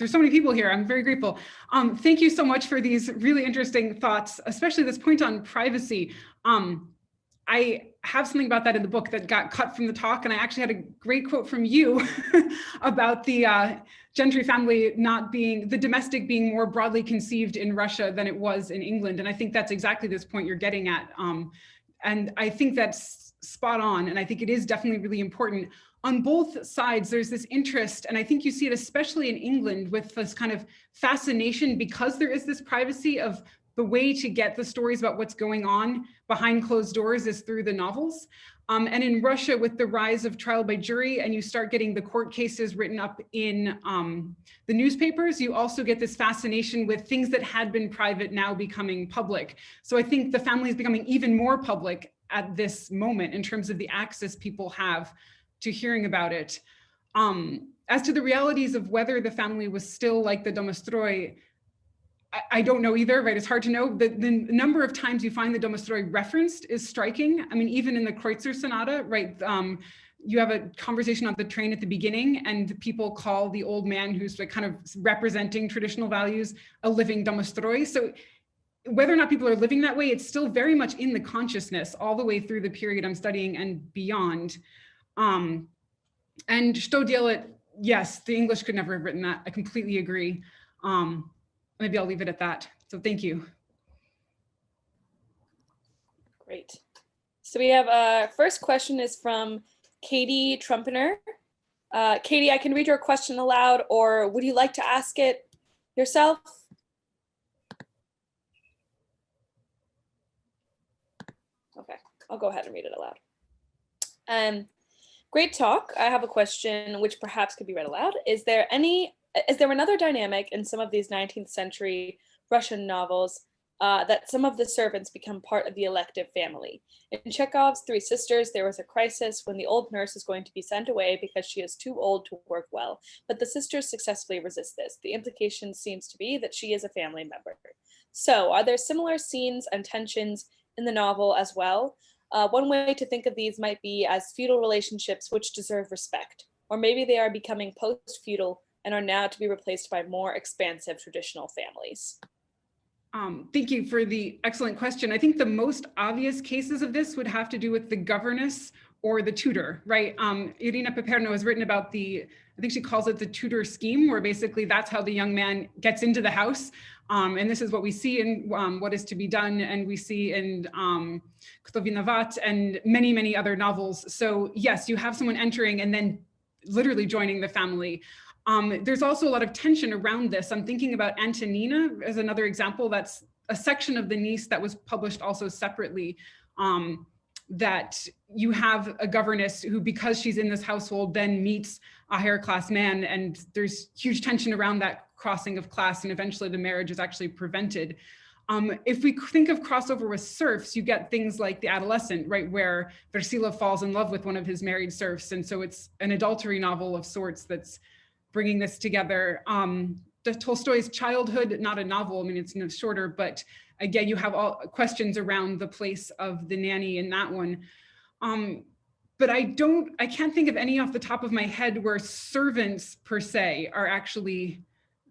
so many people here. I'm very grateful. Thank you so much for these really interesting thoughts, especially this point on privacy. I have something about that in the book that got cut from the talk, and I actually had a great quote from you about the gentry family not being, the domestic being more broadly conceived in Russia than it was in England. And I think that's exactly this point you're getting at. And I think that's spot on. And I think it is definitely really important. On both sides, there's this interest, and I think you see it especially in England with this kind of fascination, because there is this privacy of the way to get the stories about what's going on behind closed doors is through the novels. And in Russia, with the rise of trial by jury, and you start getting the court cases written up in the newspapers, you also get this fascination with things that had been private now becoming public. So I think the family is becoming even more public at this moment in terms of the access people have to hearing about it. As to the realities of whether the family was still like the Domostroi, I don't know either, right? It's hard to know. The number of times you find the Domostroi referenced is striking. I mean, even in the Kreutzer Sonata, right? You have a conversation on the train at the beginning, and people call the old man who's like kind of representing traditional values a living Domostroi. So whether or not people are living that way, it's still very much in the consciousness all the way through the period I'm studying and beyond. And что делать? Yes, the English could never have written that. I completely agree. Maybe I'll leave it at that. So thank you. Great. So we have first question is from Katie Trumpener. Katie, I can read your question aloud, or would you like to ask it yourself? Okay, I'll go ahead and read it aloud. Great talk. I have a question which perhaps could be read aloud. Is there another dynamic in some of these 19th century Russian novels that some of the servants become part of the elective family? In Chekhov's Three Sisters, there was a crisis when the old nurse is going to be sent away because she is too old to work well, but the sisters successfully resist this. The implication seems to be that she is a family member. So are there similar scenes and tensions in the novel as well? One way to think of these might be as feudal relationships which deserve respect, or maybe they are becoming post-feudal and are now to be replaced by more expansive traditional families. Thank you for the excellent question. I think the most obvious cases of this would have to do with the governess or the tutor, right? Irina Paperno has written about I think she calls it the Tudor Scheme, where basically that's how the young man gets into the house. And this is what we see in What Is to Be Done, and we see in Kto Vinovat and many, many other novels. So yes, you have someone entering and then literally joining the family. There's also a lot of tension around this. I'm thinking about Antonina as another example. That's a section of the Nice that was published also separately, that you have a governess who, because she's in this household, then meets a higher class man, and there's huge tension around that crossing of class, and eventually the marriage is actually prevented. If we think of crossover with serfs, you get things like The Adolescent, right, where Versila falls in love with one of his married serfs, and so it's an adultery novel of sorts that's bringing this together. Tolstoy's Childhood, not a novel, I mean, it's shorter, but again, you have all questions around the place of the nanny in that one. But I can't think of any off the top of my head where servants per se are actually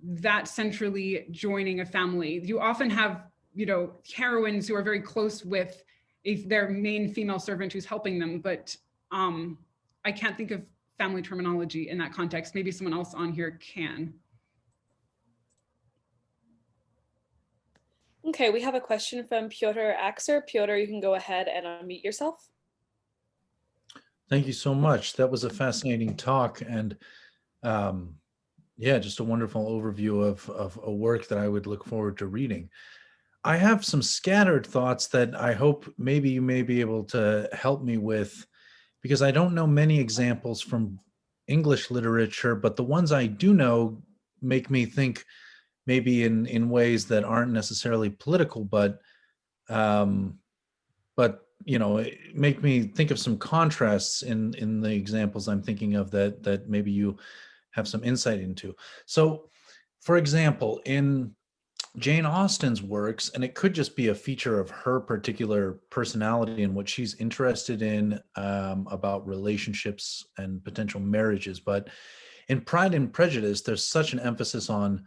that centrally joining a family. You often have, heroines who are very close with their main female servant who's helping them, but I can't think of family terminology in that context. Maybe someone else on here can. Okay, we have a question from Piotr Axer. Piotr, you can go ahead and unmute yourself. Thank you so much. That was a fascinating talk, and Yeah, just a wonderful overview of a work that I would look forward to reading. I have some scattered thoughts that I hope maybe you may be able to help me with, because I don't know many examples from English literature, but the ones I do know make me think maybe in ways that aren't necessarily political, um, but make me think of some contrasts in the examples I'm thinking of that maybe you have some insight into. So, for example, in Jane Austen's works, and it could just be a feature of her particular personality and what she's interested in, about relationships and potential marriages. But in Pride and Prejudice, there's such an emphasis on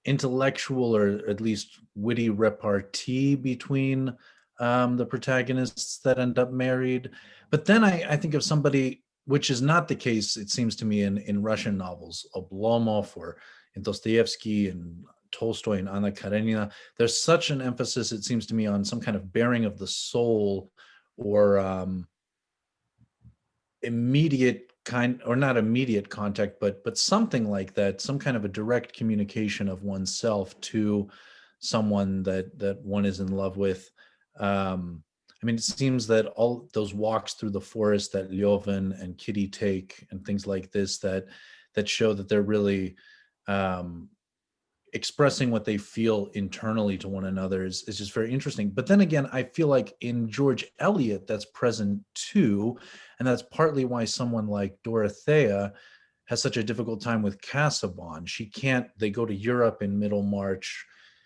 intellectual or at least witty repartee between the protagonists that end up married. But then I think of somebody, which is not the case, it seems to me, in Russian novels, Oblomov or in Dostoyevsky and Tolstoy and Anna Karenina. There's such an emphasis, it seems to me, on some kind of bearing of the soul, or immediate kind, or not immediate contact, but something like that, some kind of a direct communication of oneself to someone that one is in love with. I mean, it seems that all those walks through the forest that Ljovan and Kitty take and things like this that show that they're really expressing what they feel internally to one another is just very interesting. But then again, I feel like in George Eliot, that's present too. And that's partly why someone like Dorothea has such a difficult time with Casaubon. They go to Europe in Middlemarch.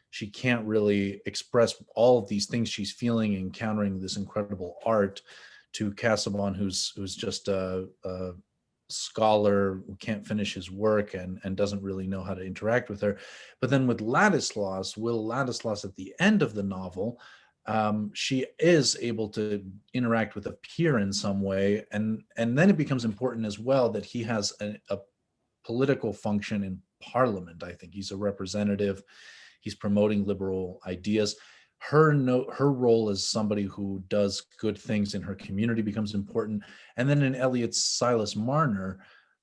She can't really express all of these things she's feeling, encountering this incredible art, to Casaubon, who's just a scholar who can't finish his work and doesn't really know how to interact with her. But then with Will Ladislas at the end of the novel, she is able to interact with a peer in some way, and then it becomes important as well that he has a political function in Parliament. I think he's a representative. He's promoting liberal ideas. Her role as somebody who does good things in her community becomes important. And then in Eliot's Silas Marner,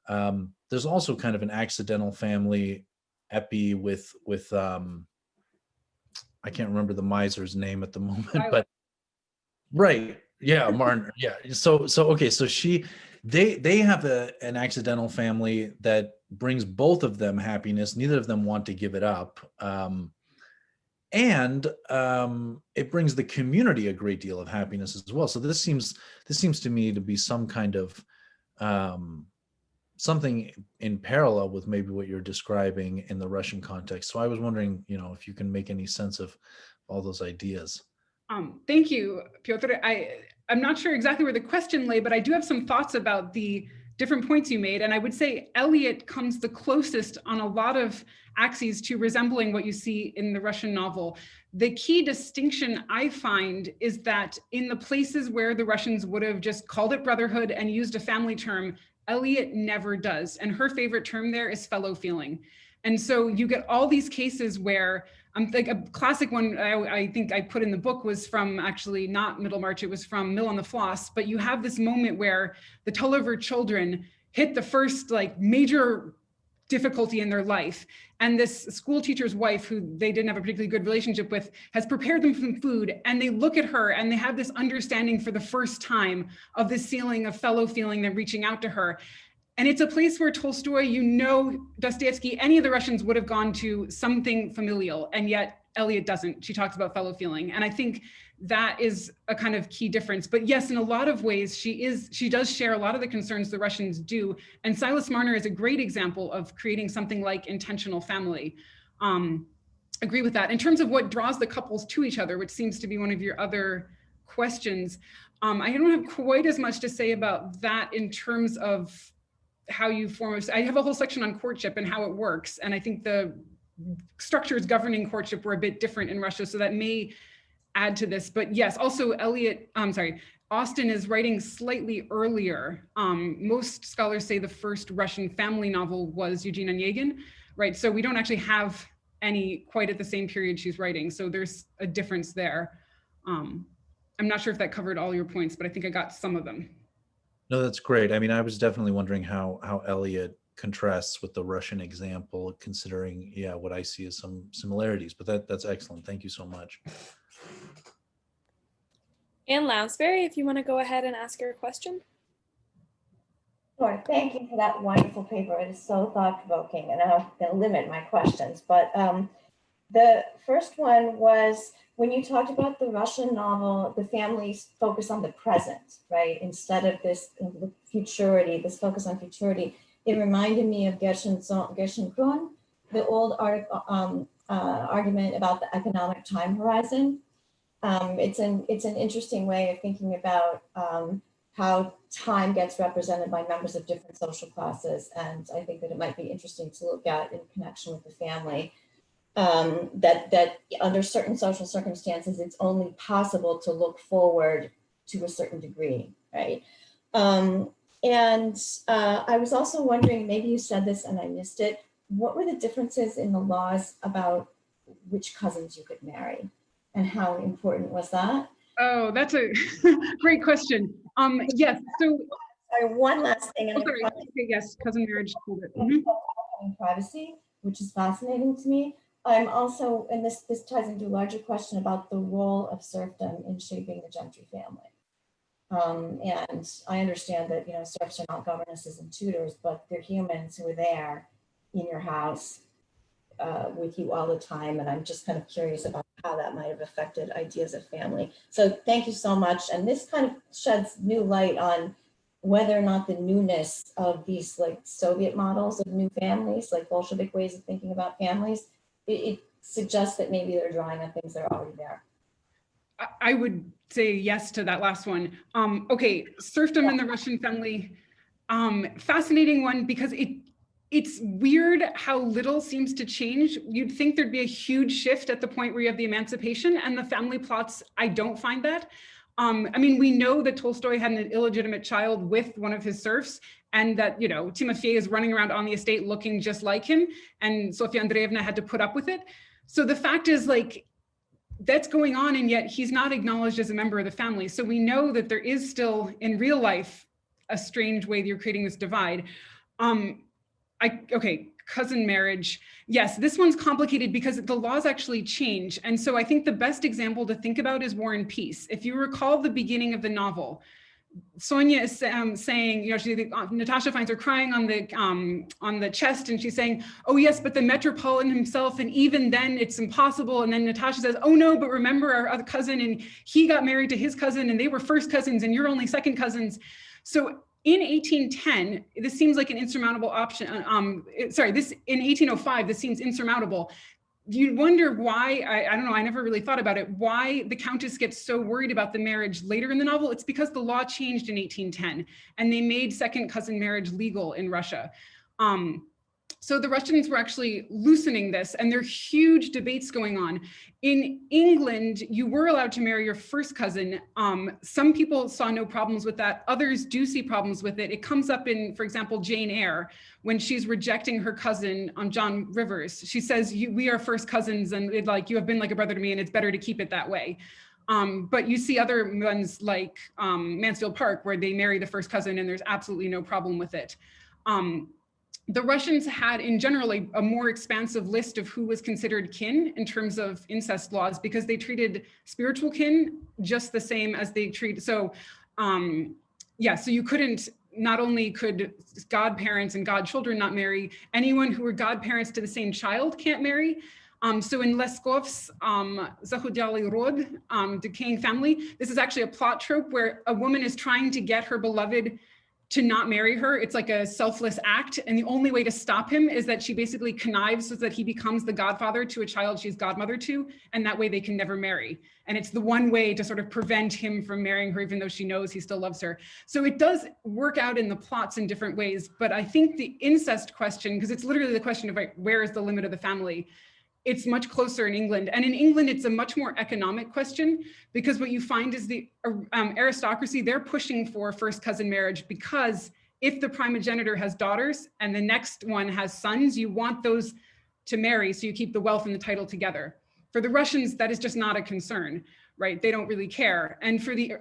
there's also kind of an accidental family epi with I can't remember the miser's name at the moment, but right, yeah, Marner, yeah. So okay, so they have an accidental family that brings both of them happiness. Neither of them want to give it up. And it brings the community a great deal of happiness as well. So this seems to me to be some kind of something in parallel with maybe what you're describing in the Russian context. So I was wondering, if you can make any sense of all those ideas. Thank you, Piotr. I'm not sure exactly where the question lay, but I do have some thoughts about the different points you made. And I would say Eliot comes the closest on a lot of axes to resembling what you see in the Russian novel. The key distinction I find is that in the places where the Russians would have just called it brotherhood and used a family term, Eliot never does. And her favorite term there is fellow feeling. And so you get all these cases where like a classic one I think I put in the book was from actually not Middlemarch, it was from Mill on the Floss, but you have this moment where the Tulliver children hit the first like major difficulty in their life. And this school teacher's wife, who they didn't have a particularly good relationship with, has prepared them some food, and they look at her and they have this understanding for the first time of this feeling of fellow feeling, them reaching out to her. And it's a place where Tolstoy, Dostoyevsky, any of the Russians would have gone to something familial, and yet Eliot doesn't. She talks about fellow feeling. And I think that is a kind of key difference. But yes, in a lot of ways, she does share a lot of the concerns the Russians do. And Silas Marner is a great example of creating something like intentional family. Agree with that. In terms of what draws the couples to each other, which seems to be one of your other questions, I don't have quite as much to say about that in terms of how you form. I have a whole section on courtship and how it works. And I think the structures governing courtship were a bit different in Russia, so that may add to this. But yes, also Austen is writing slightly earlier. Most scholars say the first Russian family novel was Eugene Onegin, right? So we don't actually have any quite at the same period she's writing. So there's a difference there. I'm not sure if that covered all your points, but I think I got some of them. No, that's great. I mean, I was definitely wondering how Eliot contrasts with the Russian example, considering, yeah, what I see as some similarities. But that's excellent. Thank you so much. Anne Lounsbury, if you want to go ahead and ask your question. Sure, thank you for that wonderful paper. It is so thought-provoking, and I'm going to limit my questions. But the first one was when you talked about the Russian novel, the families focus on the present, right? Instead of this futurity, this focus on futurity. It reminded me of Gershon Kron, the old argument about the economic time horizon. It's an interesting way of thinking about how time gets represented by members of different social classes. And I think that it might be interesting to look at in connection with the family, that under certain social circumstances, it's only possible to look forward to a certain degree, right? I was also wondering, maybe you said this and I missed it, what were the differences in the laws about which cousins you could marry? And how important was that? Oh, that's a great question. Yes, so. Sorry, one last thing. Oh, sorry. Okay, yes, cousin marriage. Mm-hmm. Privacy, which is fascinating to me. I'm also, and this ties into a larger question about the role of serfdom in shaping the gentry family. And I understand that, serfs are not governesses and tutors, but they're humans who are there in your house with you all the time. And I'm just kind of curious about how that might have affected ideas of family. So thank you so much. And this kind of sheds new light on whether or not the newness of these like Soviet models of new families, like Bolshevik ways of thinking about families, it suggests that maybe they're drawing on things that are already there. I would say yes to that last one. Okay, serfdom in the Russian family, fascinating one because it's weird how little seems to change. You'd think there'd be a huge shift at the point where you have the emancipation, and the family plots, I don't find that. I mean, we know that Tolstoy had an illegitimate child with one of his serfs, and that, Timofey is running around on the estate looking just like him, and Sofia Andreevna had to put up with it. So the fact is, like, that's going on, and yet he's not acknowledged as a member of the family. So we know that there is still, in real life, a strange way that you're creating this divide. Okay, cousin marriage. Yes, this one's complicated because the laws actually change. And so I think the best example to think about is War and Peace. If you recall the beginning of the novel, Sonia is saying, Natasha finds her crying on the chest, and she's saying, oh yes, but the Metropolitan himself, and even then it's impossible. And then Natasha says, oh no, but remember our other cousin, and he got married to his cousin, and they were first cousins, and you're only second cousins. So in 1810, this seems like an insurmountable option. In 1805, this seems insurmountable. You'd wonder why, I don't know, I never really thought about it, why the Countess gets so worried about the marriage later in the novel. It's because the law changed in 1810 and they made second cousin marriage legal in Russia. So the Russians were actually loosening this, and there are huge debates going on. In England, you were allowed to marry your first cousin. Some people saw no problems with that. Others do see problems with it. It comes up in, for example, Jane Eyre, when she's rejecting her cousin, John Rivers. She says, we are first cousins, and you have been like a brother to me, and it's better to keep it that way. But you see other ones like Mansfield Park, where they marry the first cousin, and there's absolutely no problem with it. The Russians had, in general, a more expansive list of who was considered kin in terms of incest laws, because they treated spiritual kin just the same as they treat. So, so you couldn't, not only could godparents and godchildren not marry, anyone who were godparents to the same child can't marry. So in Leskov's Zahudyalny Rod, Decaying Family, this is actually a plot trope where a woman is trying to get her beloved to not marry her. It's like a selfless act. And the only way to stop him is that she basically connives so that he becomes the godfather to a child she's godmother to. And that way they can never marry. And it's the one way to sort of prevent him from marrying her, even though she knows he still loves her. So it does work out in the plots in different ways. But I think the incest question, because it's literally the question of where is the limit of the family? It's much closer in England. And in England, it's a much more economic question, because what you find is the aristocracy, they're pushing for first cousin marriage, because if the primogenitor has daughters and the next one has sons, you want those to marry so you keep the wealth and the title together. For the Russians, that is just not a concern. right? They don't really care. And for the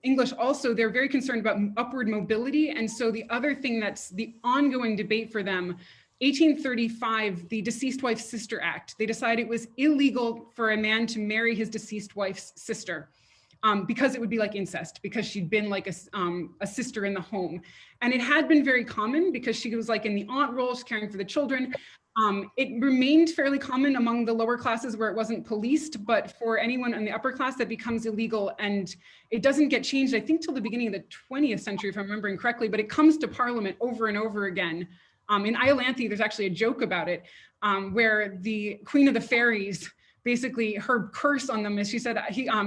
English also, they're very concerned about upward mobility. And so the other thing that's the ongoing debate for them, 1835, the Deceased Wife's Sister Act, they decided it was illegal for a man to marry his deceased wife's sister. Because it would be like incest, because she'd been like a sister in the home. And it had been very common because she was like in the aunt role, she's caring for the children. It remained fairly common among the lower classes where it wasn't policed, but for anyone in the upper class that becomes illegal, and it doesn't get changed, I think, till the beginning of the 20th century, if I'm remembering correctly, but it comes to Parliament over and over again. In Iolanthe, there's actually a joke about it, where the Queen of the Fairies, basically her curse on them is, she said,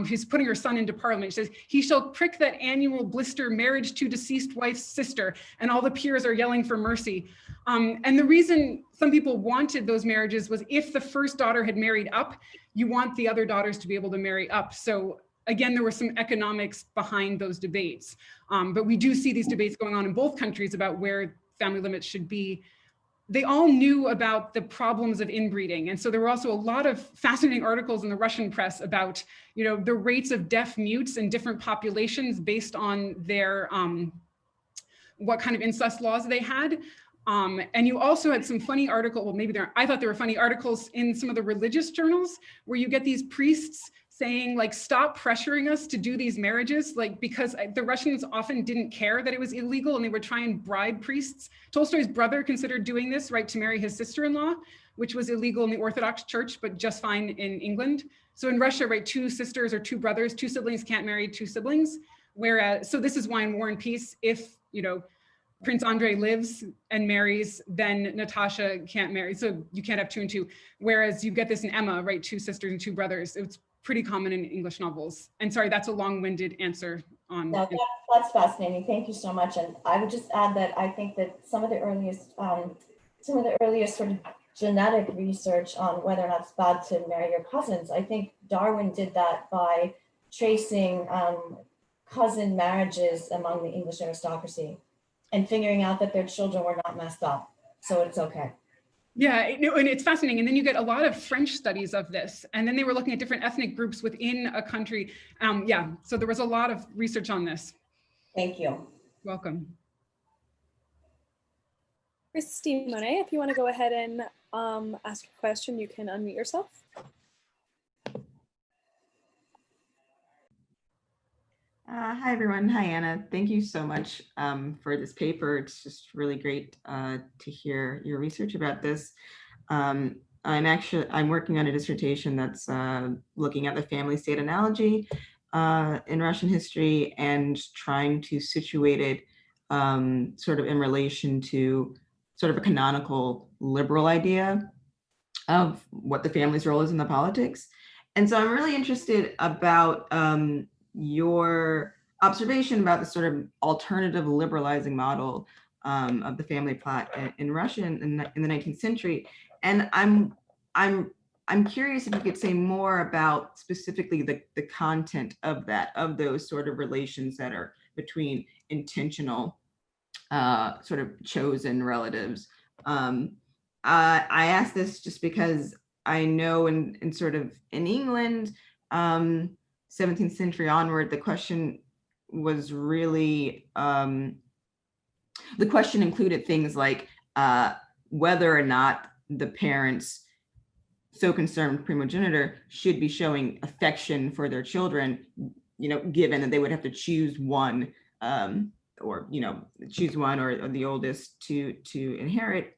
she's putting her son into Parliament. She says, he shall prick that annual blister, marriage to deceased wife's sister. And all the peers are yelling for mercy. And the reason some people wanted those marriages was if the first daughter had married up, you want the other daughters to be able to marry up. So again, there was some economics behind those debates. But we do see these debates going on in both countries about where family limits should be. They all knew about the problems of inbreeding. And so there were also a lot of fascinating articles in the Russian press about, you know, the rates of deaf mutes in different populations based on their, what kind of incest laws they had. And you also had some funny articles, well, maybe I thought there were funny articles in some of the religious journals where you get these priests saying like, stop pressuring us to do these marriages, like, because the Russians often didn't care that it was illegal and they would try and bribe priests. Tolstoy's brother considered doing this, right, to marry his sister-in-law, which was illegal in the Orthodox Church, but just fine in England. So in Russia, right, two sisters or two brothers, two siblings can't marry two siblings. Whereas, so this is why in War and Peace, if, you know, Prince Andrei lives and marries, then Natasha can't marry. So you can't have two and two. Whereas you get this in Emma, right, two sisters and two brothers. It's pretty common in English novels. And sorry, that's a long-winded answer on. No, that's fascinating. Thank you so much. And I would just add that I think that some of the earliest sort of genetic research on whether or not it's bad to marry your cousins, I think Darwin did that by tracing cousin marriages among the English aristocracy and figuring out that their children were not messed up. So it's okay. Yeah, and it's fascinating. And then you get a lot of French studies of this. And then they were looking at different ethnic groups within a country. Yeah, so there was a lot of research on this. Thank you. Welcome. Christine Monet, if you want to go ahead and ask your question, you can unmute yourself. Hi, everyone. Hi, Anna. Thank you so much for this paper. It's just really great to hear your research about this. I'm working on a dissertation that's looking at the family state analogy in Russian history and trying to situate it sort of in relation to sort of a canonical liberal idea of what the family's role is in the politics. And so I'm really interested about your observation about the sort of alternative liberalizing model of the family plot in Russia in the 19th century. And I'm curious if you could say more about specifically the content of that, of those sort of relations that are between intentional sort of chosen relatives. I ask this just because I know in sort of in England, 17th century onward, the question was really, the question included things like whether or not the parents so concerned with primogeniture should be showing affection for their children, you know, given that they would have to choose one or the oldest to inherit.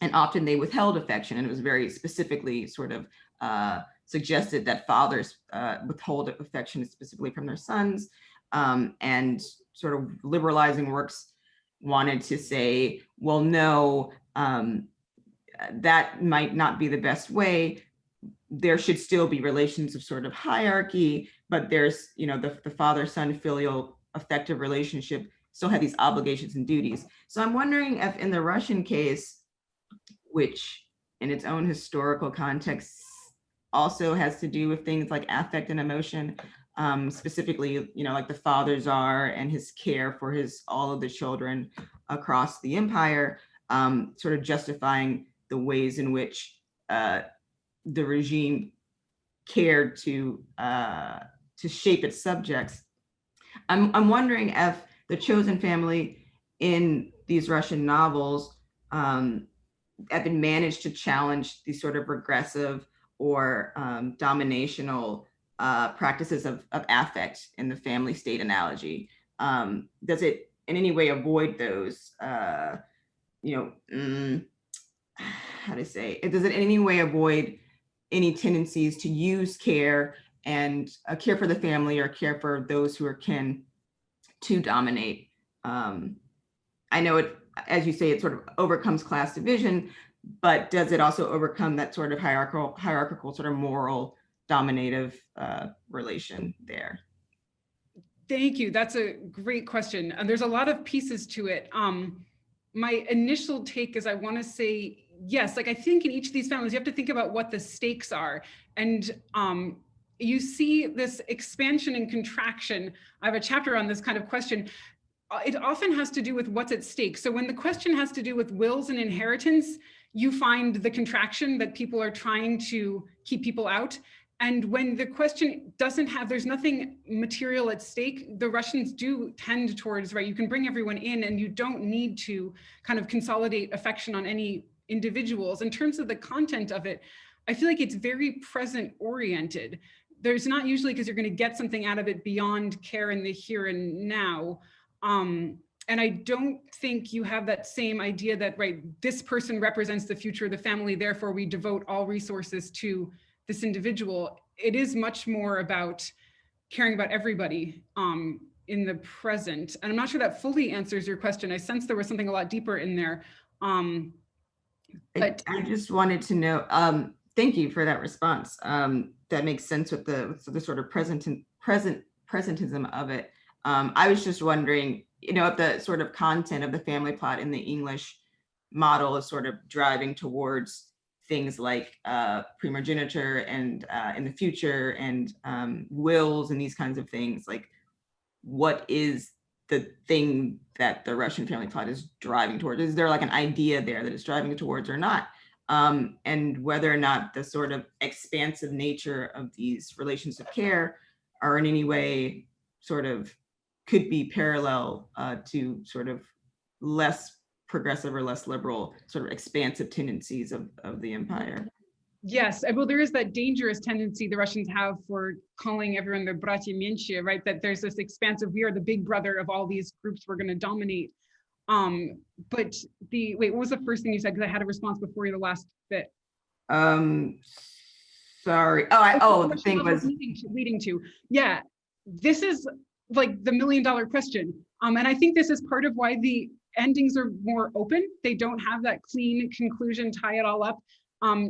And often they withheld affection, and it was very specifically sort of suggested that fathers withhold affection specifically from their sons, and sort of liberalizing works wanted to say, well, no, that might not be the best way. There should still be relations of sort of hierarchy, but there's, you know, the father-son filial affective relationship still had these obligations and duties. So I'm wondering if in the Russian case, which in its own historical context also has to do with things like affect and emotion, specifically, you know, like the father czar and his care for all of the children across the empire, sort of justifying the ways in which the regime cared to to shape its subjects. I'm wondering if the chosen family in these Russian novels have been managed to challenge these sort of regressive or dominational practices of affect in the family state analogy. Does it in any way avoid those, how to say, does it in any way avoid any tendencies to use care and care for the family or care for those who are kin to dominate? I know it, as you say, it sort of overcomes class division, but does it also overcome that sort of hierarchical sort of moral dominative relation there? Thank you. That's a great question. And there's a lot of pieces to it. My initial take is I want to say, yes, like I think in each of these families, you have to think about what the stakes are. And you see this expansion and contraction. I have a chapter on this kind of question. It often has to do with what's at stake. So when the question has to do with wills and inheritance, you find the contraction that people are trying to keep people out. And when the question doesn't have, there's nothing material at stake, the Russians do tend towards, right, you can bring everyone in and you don't need to kind of consolidate affection on any individuals. In terms of the content of it, I feel like it's very present oriented. There's not usually, because you're going to get something out of it beyond care in the here and now. And I don't think you have that same idea that, right, this person represents the future of the family, therefore we devote all resources to this individual. It is much more about caring about everybody in the present. And I'm not sure that fully answers your question. I sense there was something a lot deeper in there. But I just wanted to know, thank you for that response. That makes sense with the sort of presentism of it. I was just wondering, if the sort of content of the family plot in the English model is sort of driving towards things like primogeniture and in the future and wills and these kinds of things, like what is the thing that the Russian family plot is driving towards? Is there like an idea there that it's driving towards or not? And whether or not the sort of expansive nature of these relations of care are in any way sort of could be parallel to sort of less progressive or less liberal sort of expansive tendencies of the empire. Yes, well, there is that dangerous tendency the Russians have for calling everyone the bratья меньшие, right? That there's this expansive, we are the big brother of all these groups we're going to dominate. But wait, what was the first thing you said? Because I had a response before you, the last bit. Sorry. The thing was leading to. Yeah, this is like the $1 million question. And I think this is part of why the endings are more open. They don't have that clean conclusion, tie it all up.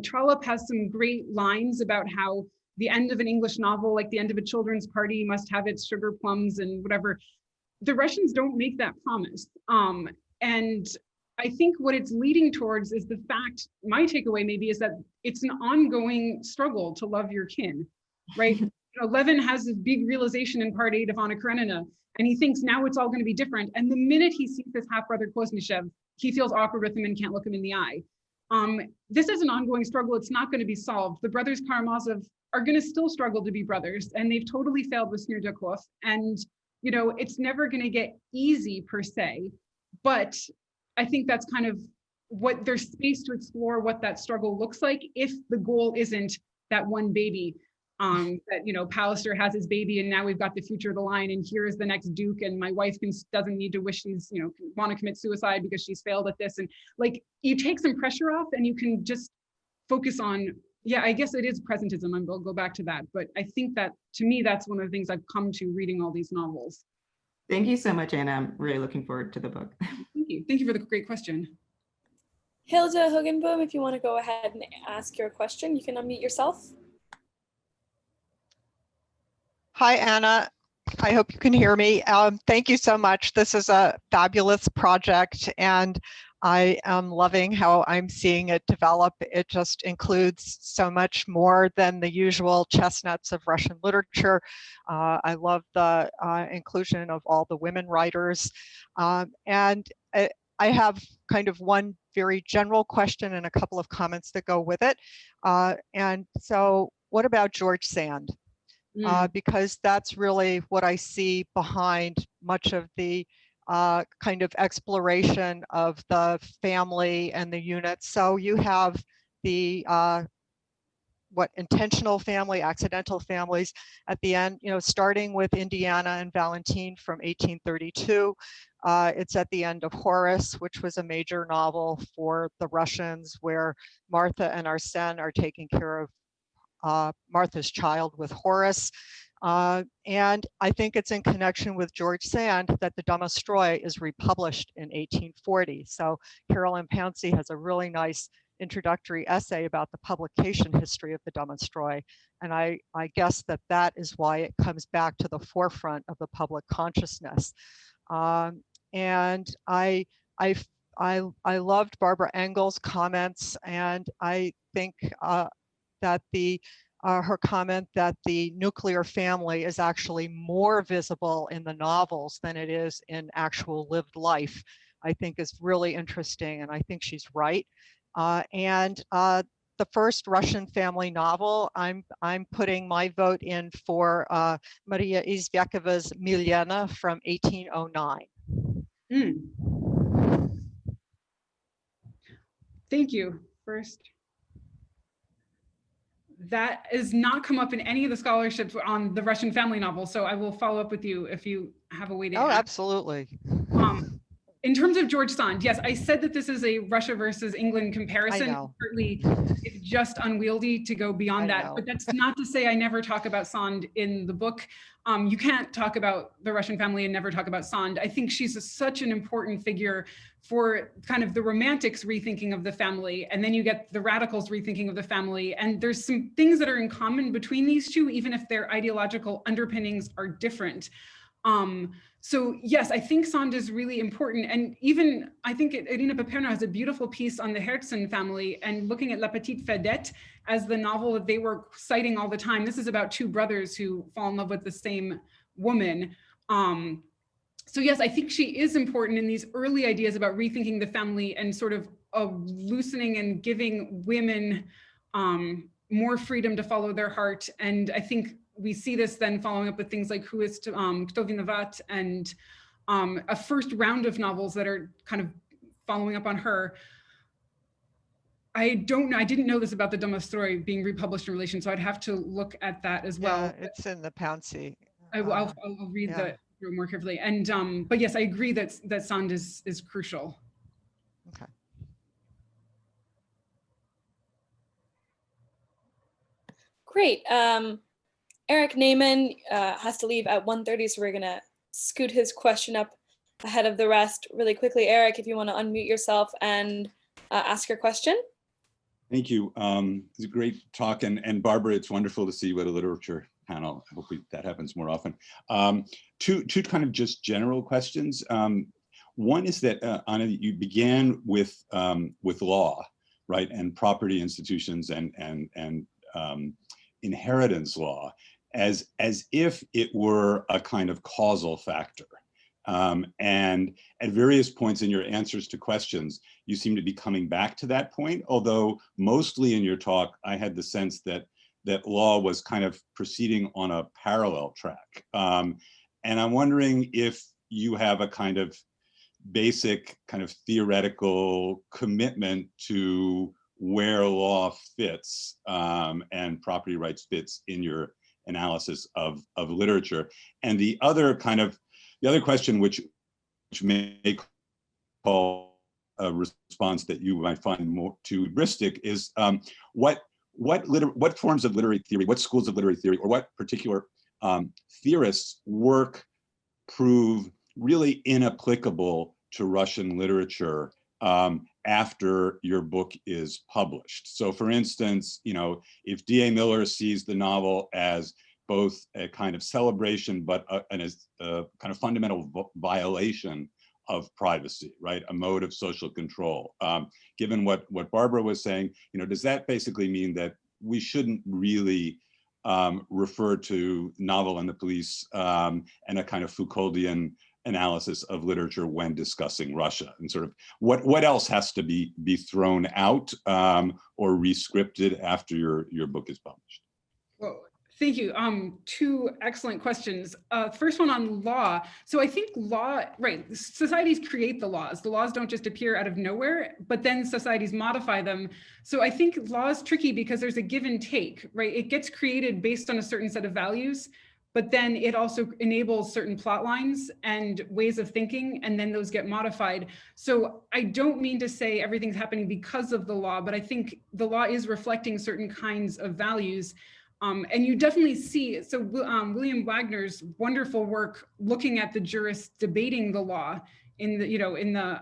Trollope has some great lines about how the end of an English novel, like the end of a children's party, must have its sugar plums and whatever. The Russians don't make that promise. And I think what it's leading towards is the fact, my takeaway maybe is that it's an ongoing struggle to love your kin, right? Levin has this big realization in part 8 of Anna Karenina, and he thinks now it's all going to be different. And the minute he sees his half-brother Koznishev, he feels awkward with him and can't look him in the eye. This is an ongoing struggle. It's not going to be solved. The brothers Karamazov are going to still struggle to be brothers, and they've totally failed with Snirdakov. And, it's never going to get easy per se, but I think that's kind of what there's space to explore what that struggle looks like if the goal isn't that one baby. That Palliser has his baby and now we've got the future of the line and here is the next duke and my wife doesn't need to wish she's want to commit suicide because she's failed at this, and like you take some pressure off and you can just focus on, yeah, I guess it is presentism, and we'll go back to that, but I think that to me that's one of the things I've come to reading all these novels. Thank you so much, Anna. I'm really looking forward to the book. Thank you for the great question. Hilda Hugenboom, if you want to go ahead and ask your question, you can unmute yourself. Hi, Anna. I hope you can hear me. Thank you so much. This is a fabulous project, and I am loving how I'm seeing it develop. It just includes so much more than the usual chestnuts of Russian literature. I love the inclusion of all the women writers. And I have kind of one very general question and a couple of comments that go with it. And so what about George Sand? because that's really what I see behind much of the kind of exploration of the family and the units. So you have the intentional family, accidental families at the end, starting with Indiana and Valentine from 1832. It's at the end of Horace, which was a major novel for the Russians, where Martha and Arsène are taking care of Martha's child with Horace. And I think it's in connection with George Sand that the Domostroy is republished in 1840. So Carolyn Pouncey has a really nice introductory essay about the publication history of the Domostroy. And I guess that is why it comes back to the forefront of the public consciousness. And I loved Barbara Engel's comments, and I think that her comment that the nuclear family is actually more visible in the novels than it is in actual lived life, I think is really interesting, and I think she's right. And the first Russian family novel, I'm putting my vote in for Maria Izvyakova's Milena from 1809. Thank you. First, that has not come up in any of the scholarships on the Russian family novel, so I will follow up with you if you have a way to Oh, add. absolutely. In terms of George Sand, yes, I said that this is a Russia versus England comparison. I know. Certainly, it's just unwieldy to go beyond that. But that's not to say I never talk about Sand in the book. You can't talk about the Russian family and never talk about Sand. I think she's such an important figure for kind of the romantics rethinking of the family. And then you get the radicals rethinking of the family. And there's some things that are in common between these two, even if their ideological underpinnings are different. So yes, I think Sand is really important. And even I think Irina Paperno has a beautiful piece on the Herzen family and looking at La Petite Fedette as the novel that they were citing all the time. This is about two brothers who fall in love with the same woman. So yes, I think she is important in these early ideas about rethinking the family and sort of loosening and giving women more freedom to follow their heart. And I think we see this then following up with things like Who is Kto Vinovat and a first round of novels that are kind of following up on her. I don't know, I didn't know this about the Domostroy being republished in relation, so I'd have to look at that as well. Yeah, it's in the Pouncey. I'll read that more carefully. And but yes, I agree that Sand is crucial. Okay. Great. Eric Naiman has to leave at 1:30, so we're gonna scoot his question up ahead of the rest really quickly. Eric, if you want to unmute yourself and ask your question. Thank you. It's a great talk, and Barbara, it's wonderful to see you at a literature panel. I hope that happens more often. Two kind of just general questions. One is that Anna, you began with law, right, and property institutions and inheritance law, as if it were a kind of causal factor. And at various points in your answers to questions, you seem to be coming back to that point, although mostly in your talk, I had the sense that law was kind of proceeding on a parallel track. And I'm wondering if you have a kind of basic kind of theoretical commitment to where law fits and property rights fits in your analysis of literature. And the other question, which may call a response that you might find more too hubristic, is what forms of literary theory, what schools of literary theory, or what particular theorists' work prove really inapplicable to Russian literature after your book is published. So for instance, if D.A. Miller sees the novel as both a kind of celebration, but as a kind of fundamental violation of privacy, right? A mode of social control. Given what Barbara was saying, does that basically mean that we shouldn't really refer to novel and the police and a kind of Foucauldian analysis of literature when discussing Russia, and sort of what else has to be thrown out or rescripted after your book is published? Well, Thank you. Two excellent questions. First one on law. So I think law, right, societies create the laws. The laws don't just appear out of nowhere, but then societies modify them. So I think law is tricky because there's a give and take, right? It gets created based on a certain set of values, but then it also enables certain plot lines and ways of thinking, and then those get modified. So I don't mean to say everything's happening because of the law, but I think the law is reflecting certain kinds of values. And you definitely see, so William Wagner's wonderful work looking at the jurists debating the law in the, in the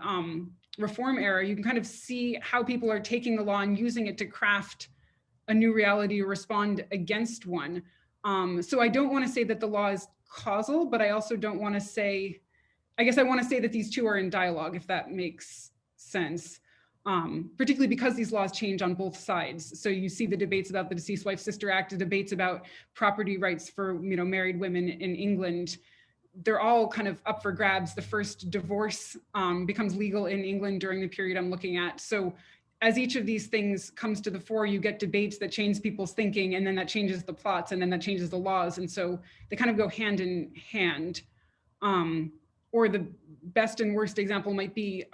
reform era, you can kind of see how people are taking the law and using it to craft a new reality or respond against one. So I don't want to say that the law is causal, but I also don't want to say, I guess I want to say that these two are in dialogue, if that makes sense. Particularly because these laws change on both sides. So you see the debates about the Deceased Wife Sister Act, the debates about property rights for married women in England. They're all kind of up for grabs. The first divorce becomes legal in England during the period I'm looking at. So as each of these things comes to the fore, you get debates that change people's thinking, and then that changes the plots, and then that changes the laws. And so they kind of go hand in hand. Or the best and worst example might be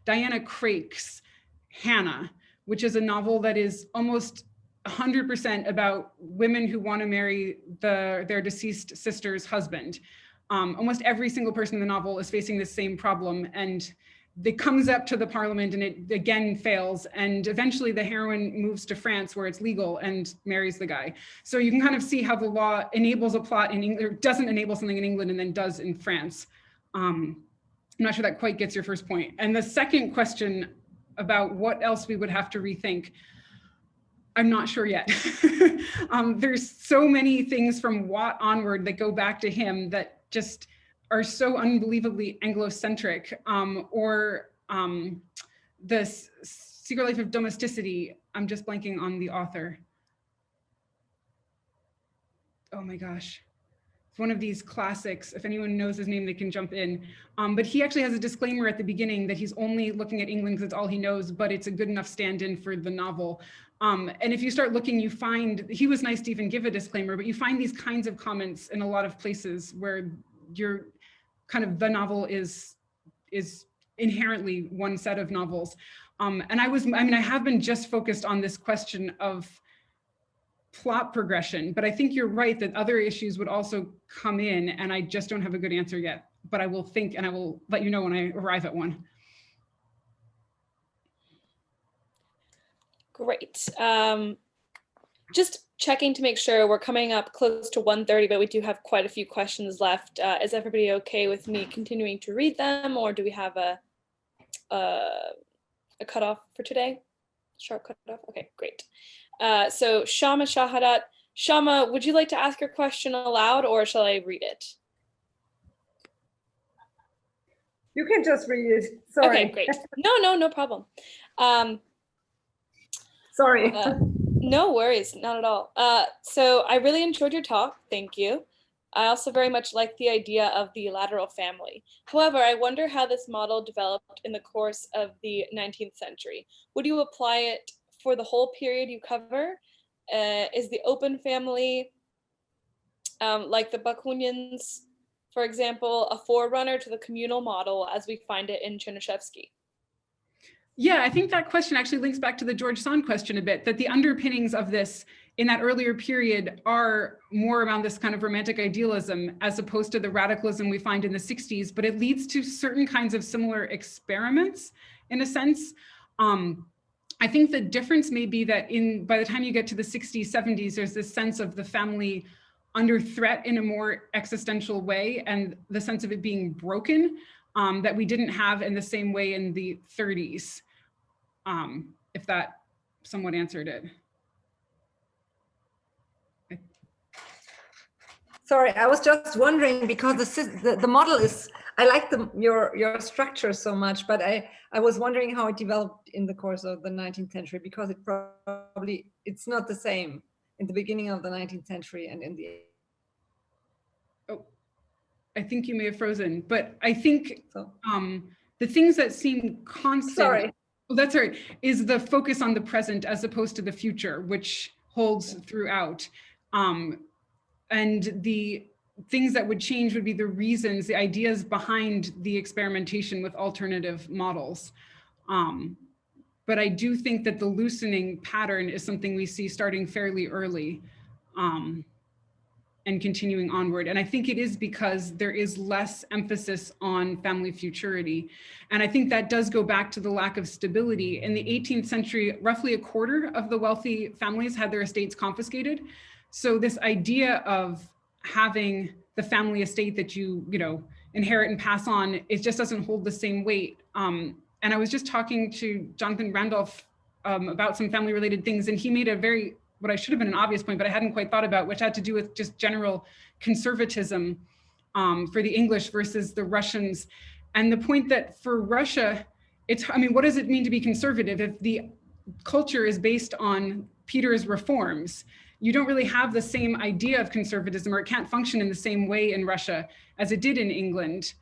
Diana Craik's Hannah, which is a novel that is almost 100% about women who want to marry their deceased sister's husband. Almost every single person in the novel is facing the same problem, and it comes up to the parliament and it again fails, and eventually the heroine moves to France where it's legal and marries the guy. So you can kind of see how the law enables a plot in England, or doesn't enable something in England and then does in France. I'm not sure that quite gets your first point. And the second question about what else we would have to rethink, I'm not sure yet. There's so many things from Watt onward that go back to him that just are so unbelievably Anglo-centric, or the Secret Life of Domesticity. I'm just blanking on the author. Oh my gosh. One of these classics. If anyone knows his name, they can jump in. But he actually has a disclaimer at the beginning that he's only looking at England because it's all he knows, but it's a good enough stand-in for the novel. And if you start looking, you find, he was nice to even give a disclaimer, but you find these kinds of comments in a lot of places where you're kind of, the novel is inherently one set of novels. And I have been just focused on this question of plot progression, but I think you're right that other issues would also come in, and I just don't have a good answer yet, but I will think and I will let you know when I arrive at one. Great. Just checking to make sure we're coming up close to 1:30, but we do have quite a few questions left. Is everybody okay with me continuing to read them, or do we have a cutoff for today? Sharp cutoff? Okay, great. So Shama Shahadat. Shama, would you like to ask your question aloud, or shall I read it? You can just read it. Sorry. Okay, great. No problem. Sorry. No worries, not at all. So I really enjoyed your talk. Thank you. I also very much like the idea of the Lateral family. However, I wonder how this model developed in the course of the 19th century. Would you apply it for the whole period you cover? Is the open family, like the Bakunin's, for example, a forerunner to the communal model as we find it in Chernyshevsky? Yeah, I think that question actually links back to the George Sand question a bit, that the underpinnings of this in that earlier period are more around this kind of romantic idealism as opposed to the radicalism we find in the 60s, but it leads to certain kinds of similar experiments in a sense. I think the difference may be that by the time you get to the 60s, 70s, there's this sense of the family under threat in a more existential way, and the sense of it being broken that we didn't have in the same way in the 30s, if that somewhat answered it. Sorry, I was just wondering because the model is, I like your structure so much, but I was wondering how it developed in the course of the 19th century, because it's not the same in the beginning of the 19th century and in the... Oh, I think you may have frozen, but I think So. The things that seem constant, Sorry. well, that's right, is the focus on the present as opposed to the future, which holds throughout. And the things that would change would be the reasons, the ideas behind the experimentation with alternative models. But I do think that the loosening pattern is something we see starting fairly early and continuing onward. And I think it is because there is less emphasis on family futurity. And I think that does go back to the lack of stability. In the 18th century, roughly a quarter of the wealthy families had their estates confiscated. So this idea of having the family estate that you inherit and pass on, it just doesn't hold the same weight. And I was just talking to Jonathan Randolph about some family related things, and he made a very, what I should have been an obvious point, but I hadn't quite thought about, which had to do with just general conservatism for the English versus the Russians. And the point that for Russia, what does it mean to be conservative if the culture is based on Peter's reforms? You don't really have the same idea of conservatism, or it can't function in the same way in Russia as it did in England,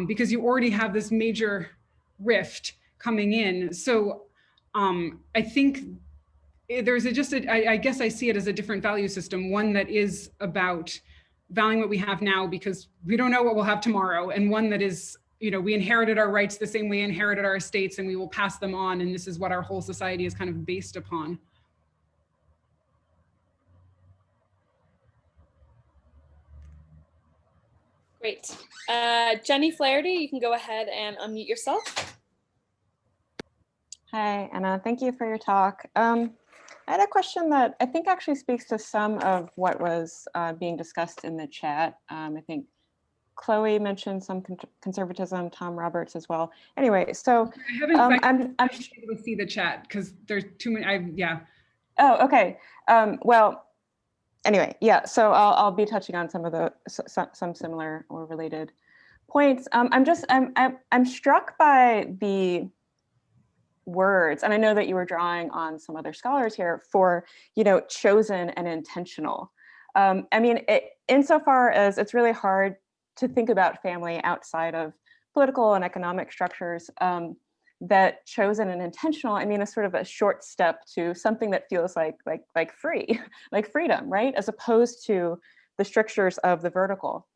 because you already have this major rift coming in. So I think there's I guess I see it as a different value system, one that is about valuing what we have now because we don't know what we'll have tomorrow, and one that is, we inherited our rights the same way we inherited our estates, and we will pass them on, and this is what our whole society is kind of based upon. Great. Jenny Flaherty, you can go ahead and unmute yourself. Hi, Anna. Thank you for your talk. I had a question that I think actually speaks to some of what was being discussed in the chat. I think Chloe mentioned some conservatism, Tom Roberts as well. Anyway, so I haven't I'm able to see the chat because there's too many. Yeah. Oh, okay. Well, anyway, yeah. So I'll be touching on some of the some similar or related points. I'm struck by the words, and I know that you were drawing on some other scholars here for, chosen and intentional. Insofar as it's really hard to think about family outside of political and economic structures, that chosen and intentional, is sort of a short step to something that feels like free, like freedom, right? As opposed to the strictures of the vertical.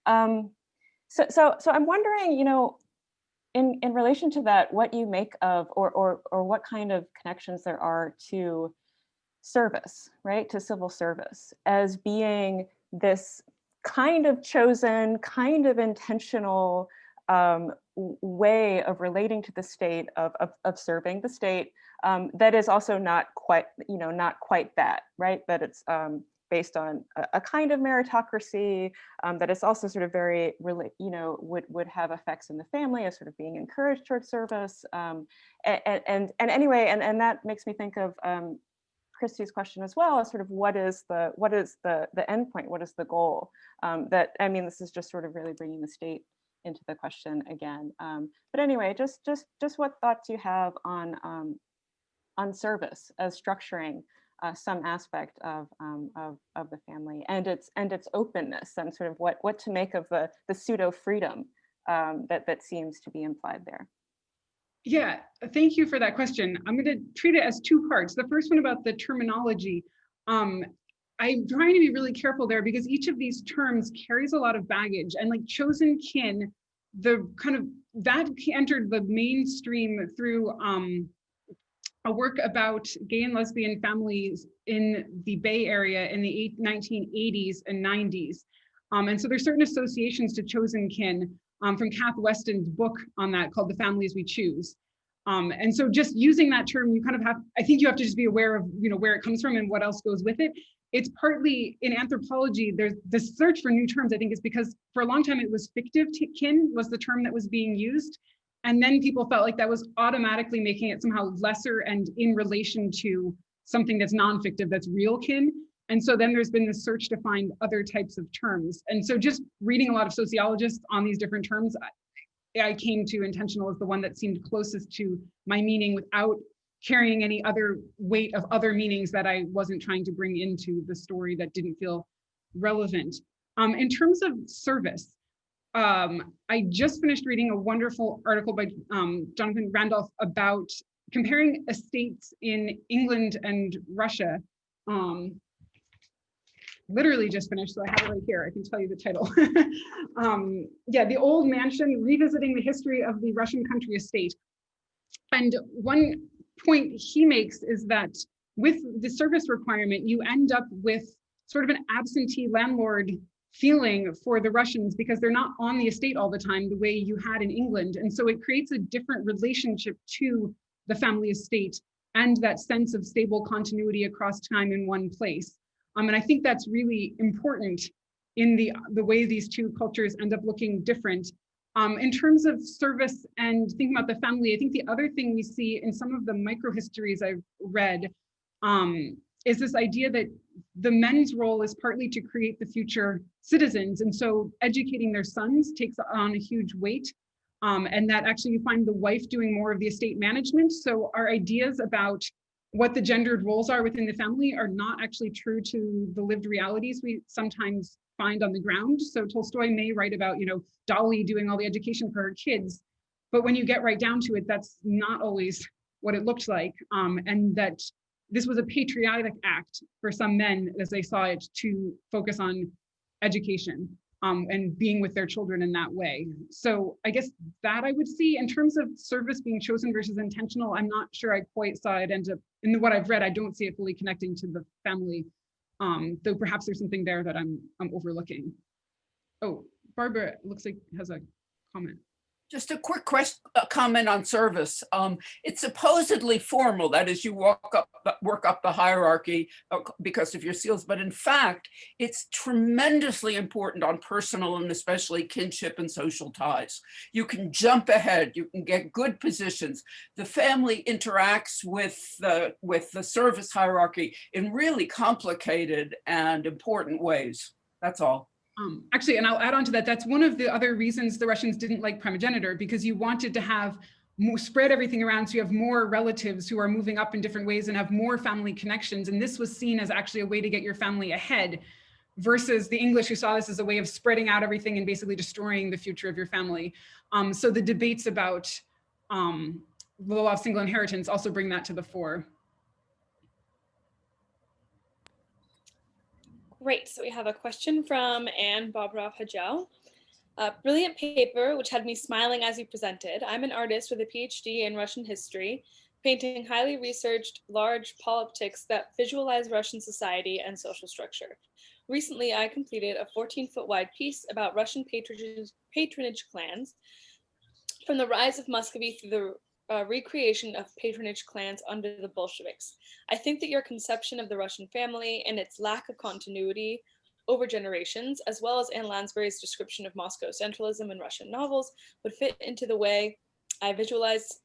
So I'm wondering, in relation to that, what you make of, or what kind of connections there are to service, right? To civil service as being this kind of chosen, kind of intentional way of relating to the state, of serving the state, that is also not quite that, right? That it's based on a kind of meritocracy, that is also sort of very, would have effects in the family as sort of being encouraged towards service. And that makes me think of Christy's question as well, as sort of what is the end point? What is the goal? This is just sort of really bringing the state into the question again. But anyway, just what thoughts you have on service as structuring some aspect of the family and its openness, and sort of what to make of the pseudo freedom that seems to be implied there. Yeah, thank you for that question. I'm going to treat it as two parts. The first one about the terminology. I'm trying to be really careful there because each of these terms carries a lot of baggage, and like chosen kin, the kind of that entered the mainstream through a work about gay and lesbian families in the Bay Area in the 1980s and 90s. And so there's certain associations to chosen kin from Kath Weston's book on that called The Families We Choose. And so just using that term, you kind of have, I think you have to just be aware of, where it comes from and what else goes with it. It's partly in anthropology, there's the search for new terms, I think, is because for a long time it was fictive kin was the term that was being used. And then people felt like that was automatically making it somehow lesser and in relation to something that's non-fictive, that's real kin. And so then there's been this search to find other types of terms. And so just reading a lot of sociologists on these different terms, I came to intentional as the one that seemed closest to my meaning without carrying any other weight of other meanings that I wasn't trying to bring into the story that didn't feel relevant. In terms of service, I just finished reading a wonderful article by Jonathan Randolph about comparing estates in England and Russia literally just finished, so I have it right here. I can tell you the title. Yeah, The Old Mansion, Revisiting the History of the Russian Country Estate. And one point he makes is that with the service requirement, you end up with sort of an absentee landlord feeling for the Russians because they're not on the estate all the time the way you had in England. And so it creates a different relationship to the family estate and that sense of stable continuity across time in one place. And I think that's really important in the way these two cultures end up looking different. In terms of service and thinking about the family, I think the other thing we see in some of the microhistories I've read is this idea that the men's role is partly to create the future citizens. And so educating their sons takes on a huge weight. And that actually you find the wife doing more of the estate management. So our ideas about what the gendered roles are within the family are not actually true to the lived realities we sometimes find on the ground. So Tolstoy may write about, Dolly doing all the education for her kids, but when you get right down to it, that's not always what it looked like. And that this was a patriotic act for some men as they saw it to focus on education and being with their children in that way. So I guess that I would see in terms of service being chosen versus intentional. I'm not sure I quite saw it end up in what I've read. I don't see it fully connecting to the family, though perhaps there's something there that I'm overlooking. Oh, Barbara looks like has a comment. Just a quick comment on service. It's supposedly formal, that is, you work up the hierarchy because of your skills, but in fact, it's tremendously important on personal and especially kinship and social ties. You can jump ahead, you can get good positions. The family interacts with the service hierarchy in really complicated and important ways. That's all. Actually, and I'll add on to that, that's one of the other reasons the Russians didn't like primogeniture, because you wanted to have spread everything around so you have more relatives who are moving up in different ways and have more family connections. And this was seen as actually a way to get your family ahead versus the English who saw this as a way of spreading out everything and basically destroying the future of your family. So the debates about the law of single inheritance also bring that to the fore. Great, so we have a question from Anne Bobrov-Hajau. Brilliant paper, which had me smiling as you presented. I'm an artist with a PhD in Russian history, painting highly researched, large polyptychs that visualize Russian society and social structure. Recently, I completed a 14-foot wide piece about Russian patronage clans, from the rise of Muscovy through the recreation of patronage clans under the Bolsheviks. I think that your conception of the Russian family and its lack of continuity over generations, as well as Anne Lansbury's description of Moscow centralism in Russian novels, would fit into the way I visualize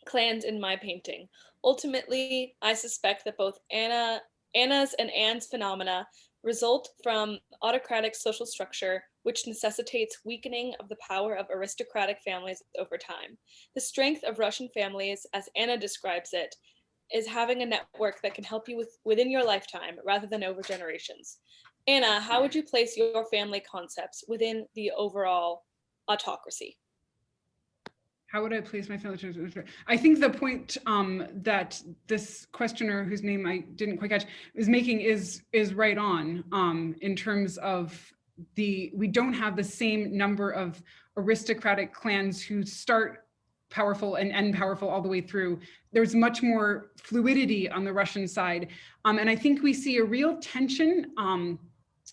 clans in my painting. Ultimately, I suspect that both Anna's and Anne's phenomena result from autocratic social structure, which necessitates weakening of the power of aristocratic families over time. The strength of Russian families, as Anna describes it, is having a network that can help you within your lifetime rather than over generations. Anna, how would you place your family concepts within the overall autocracy? How would I place my family? I think the point that this questioner, whose name I didn't quite catch, is making is right on in terms of we don't have the same number of aristocratic clans who start powerful and end powerful all the way through. There's much more fluidity on the Russian side. And I think we see a real tension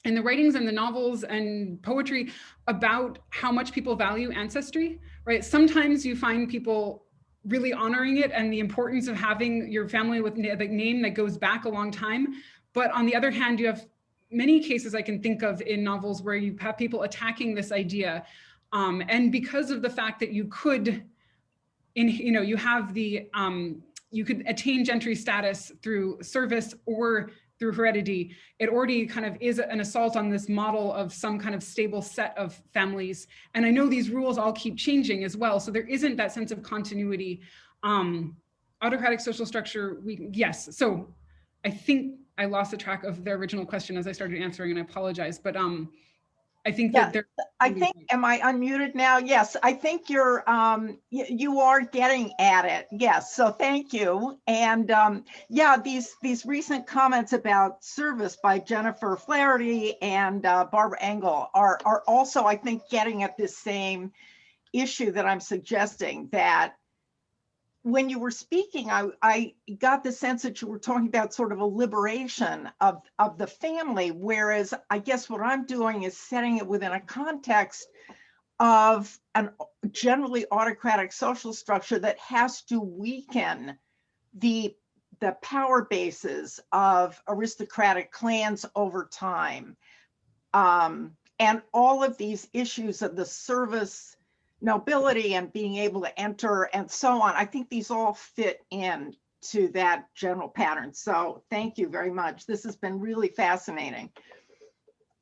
in the writings and the novels and poetry about how much people value ancestry, right? Sometimes you find people really honoring it and the importance of having your family with the name that goes back a long time. But on the other hand, you have many cases I can think of in novels where you have people attacking this idea. And because of the fact that you could, you have the, you could attain gentry status through service or through heredity, it already kind of is an assault on this model of some kind of stable set of families. And I know these rules all keep changing as well. So there isn't that sense of continuity. Autocratic social structure, yes. So I think I lost the track of the original question as I started answering, and I apologize. But I think Yeah, that there. I think, am I unmuted now? Yes, I think you're, you are getting at it. Yes, so thank you. And yeah, these recent comments about service by Jennifer Flaherty and Barbara Engel are also, I think, getting at this same issue that I'm suggesting, that when you were speaking, I got the sense that you were talking about sort of a liberation of the family, whereas I guess what I'm doing is setting it within a context of a generally autocratic social structure that has to weaken the power bases of aristocratic clans over time. And all of these issues of the service nobility and being able to enter and so on, I think these all fit in to that general pattern. So thank you very much. This has been really fascinating.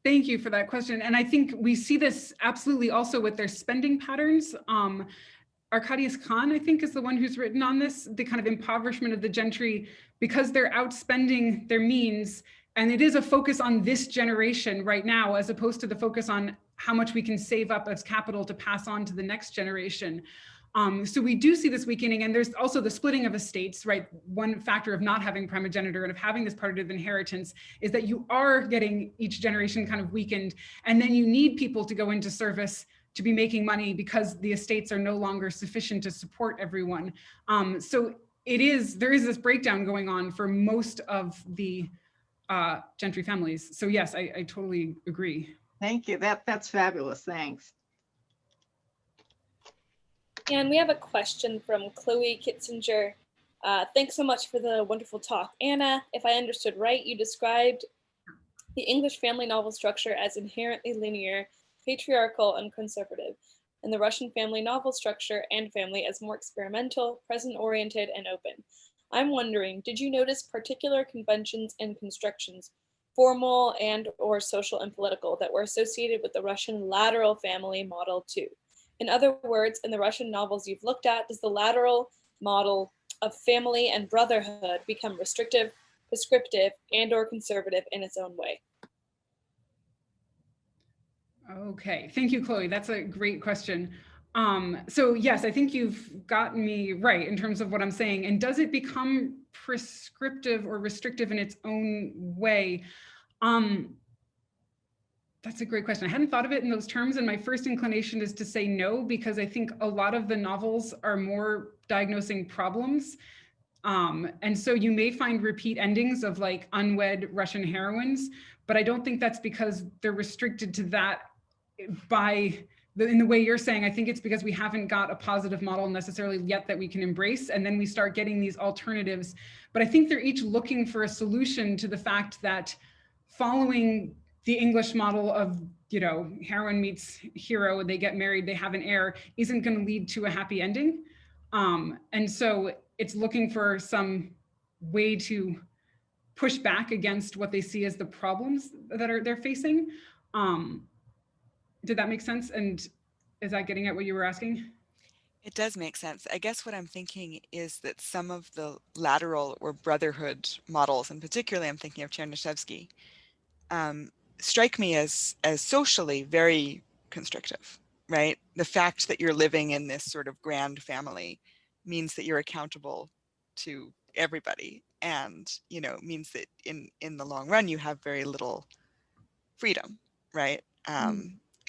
Thank you for that question. And I think we see this absolutely also with their spending patterns. Arkadius Khan, I think, is the one who's written on this, the kind of impoverishment of the gentry, because they're outspending their means. And it is a focus on this generation right now, as opposed to the focus on how much we can save up as capital to pass on to the next generation. So we do see this weakening, and there's also the splitting of estates, right? One factor of not having primogeniture and of having this part of inheritance is that you are getting each generation kind of weakened, and then you need people to go into service to be making money because the estates are no longer sufficient to support everyone. So there is this breakdown going on for most of the gentry families. So yes, I totally agree. Thank you. That's fabulous. Thanks. And we have a question from Chloe Kitzinger. Thanks so much for the wonderful talk. Anna, if I understood right, you described the English family novel structure as inherently linear, patriarchal, and conservative, and the Russian family novel structure and family as more experimental, present-oriented, and open. I'm wondering, did you notice particular conventions and constructions, formal and or social and political, that were associated with the Russian lateral family model too? In other words, in the Russian novels you've looked at, does the lateral model of family and brotherhood become restrictive, prescriptive, and or conservative in its own way? Okay, thank you, Chloe. That's a great question. So yes, I think you've gotten me right in terms of what I'm saying. And does it become prescriptive or restrictive in its own way? That's a great question. I hadn't thought of it in those terms, and my first inclination is to say no, because I think a lot of the novels are more diagnosing problems. And so you may find repeat endings of like unwed Russian heroines, but I don't think that's because they're restricted to that in the way you're saying. I think it's because we haven't got a positive model necessarily yet that we can embrace, and then we start getting these alternatives. But I think they're each looking for a solution to the fact that following the English model of, heroine meets hero, they get married, they have an heir, isn't going to lead to a happy ending. And so it's looking for some way to push back against what they see as the problems that they're facing. Did that make sense? And is that getting at what you were asking? It does make sense. I guess what I'm thinking is that some of the lateral or brotherhood models, and particularly I'm thinking of Chernyshevsky, strike me as socially very constrictive, right? The fact that you're living in this sort of grand family means that you're accountable to everybody, and means that in the long run you have very little freedom, right?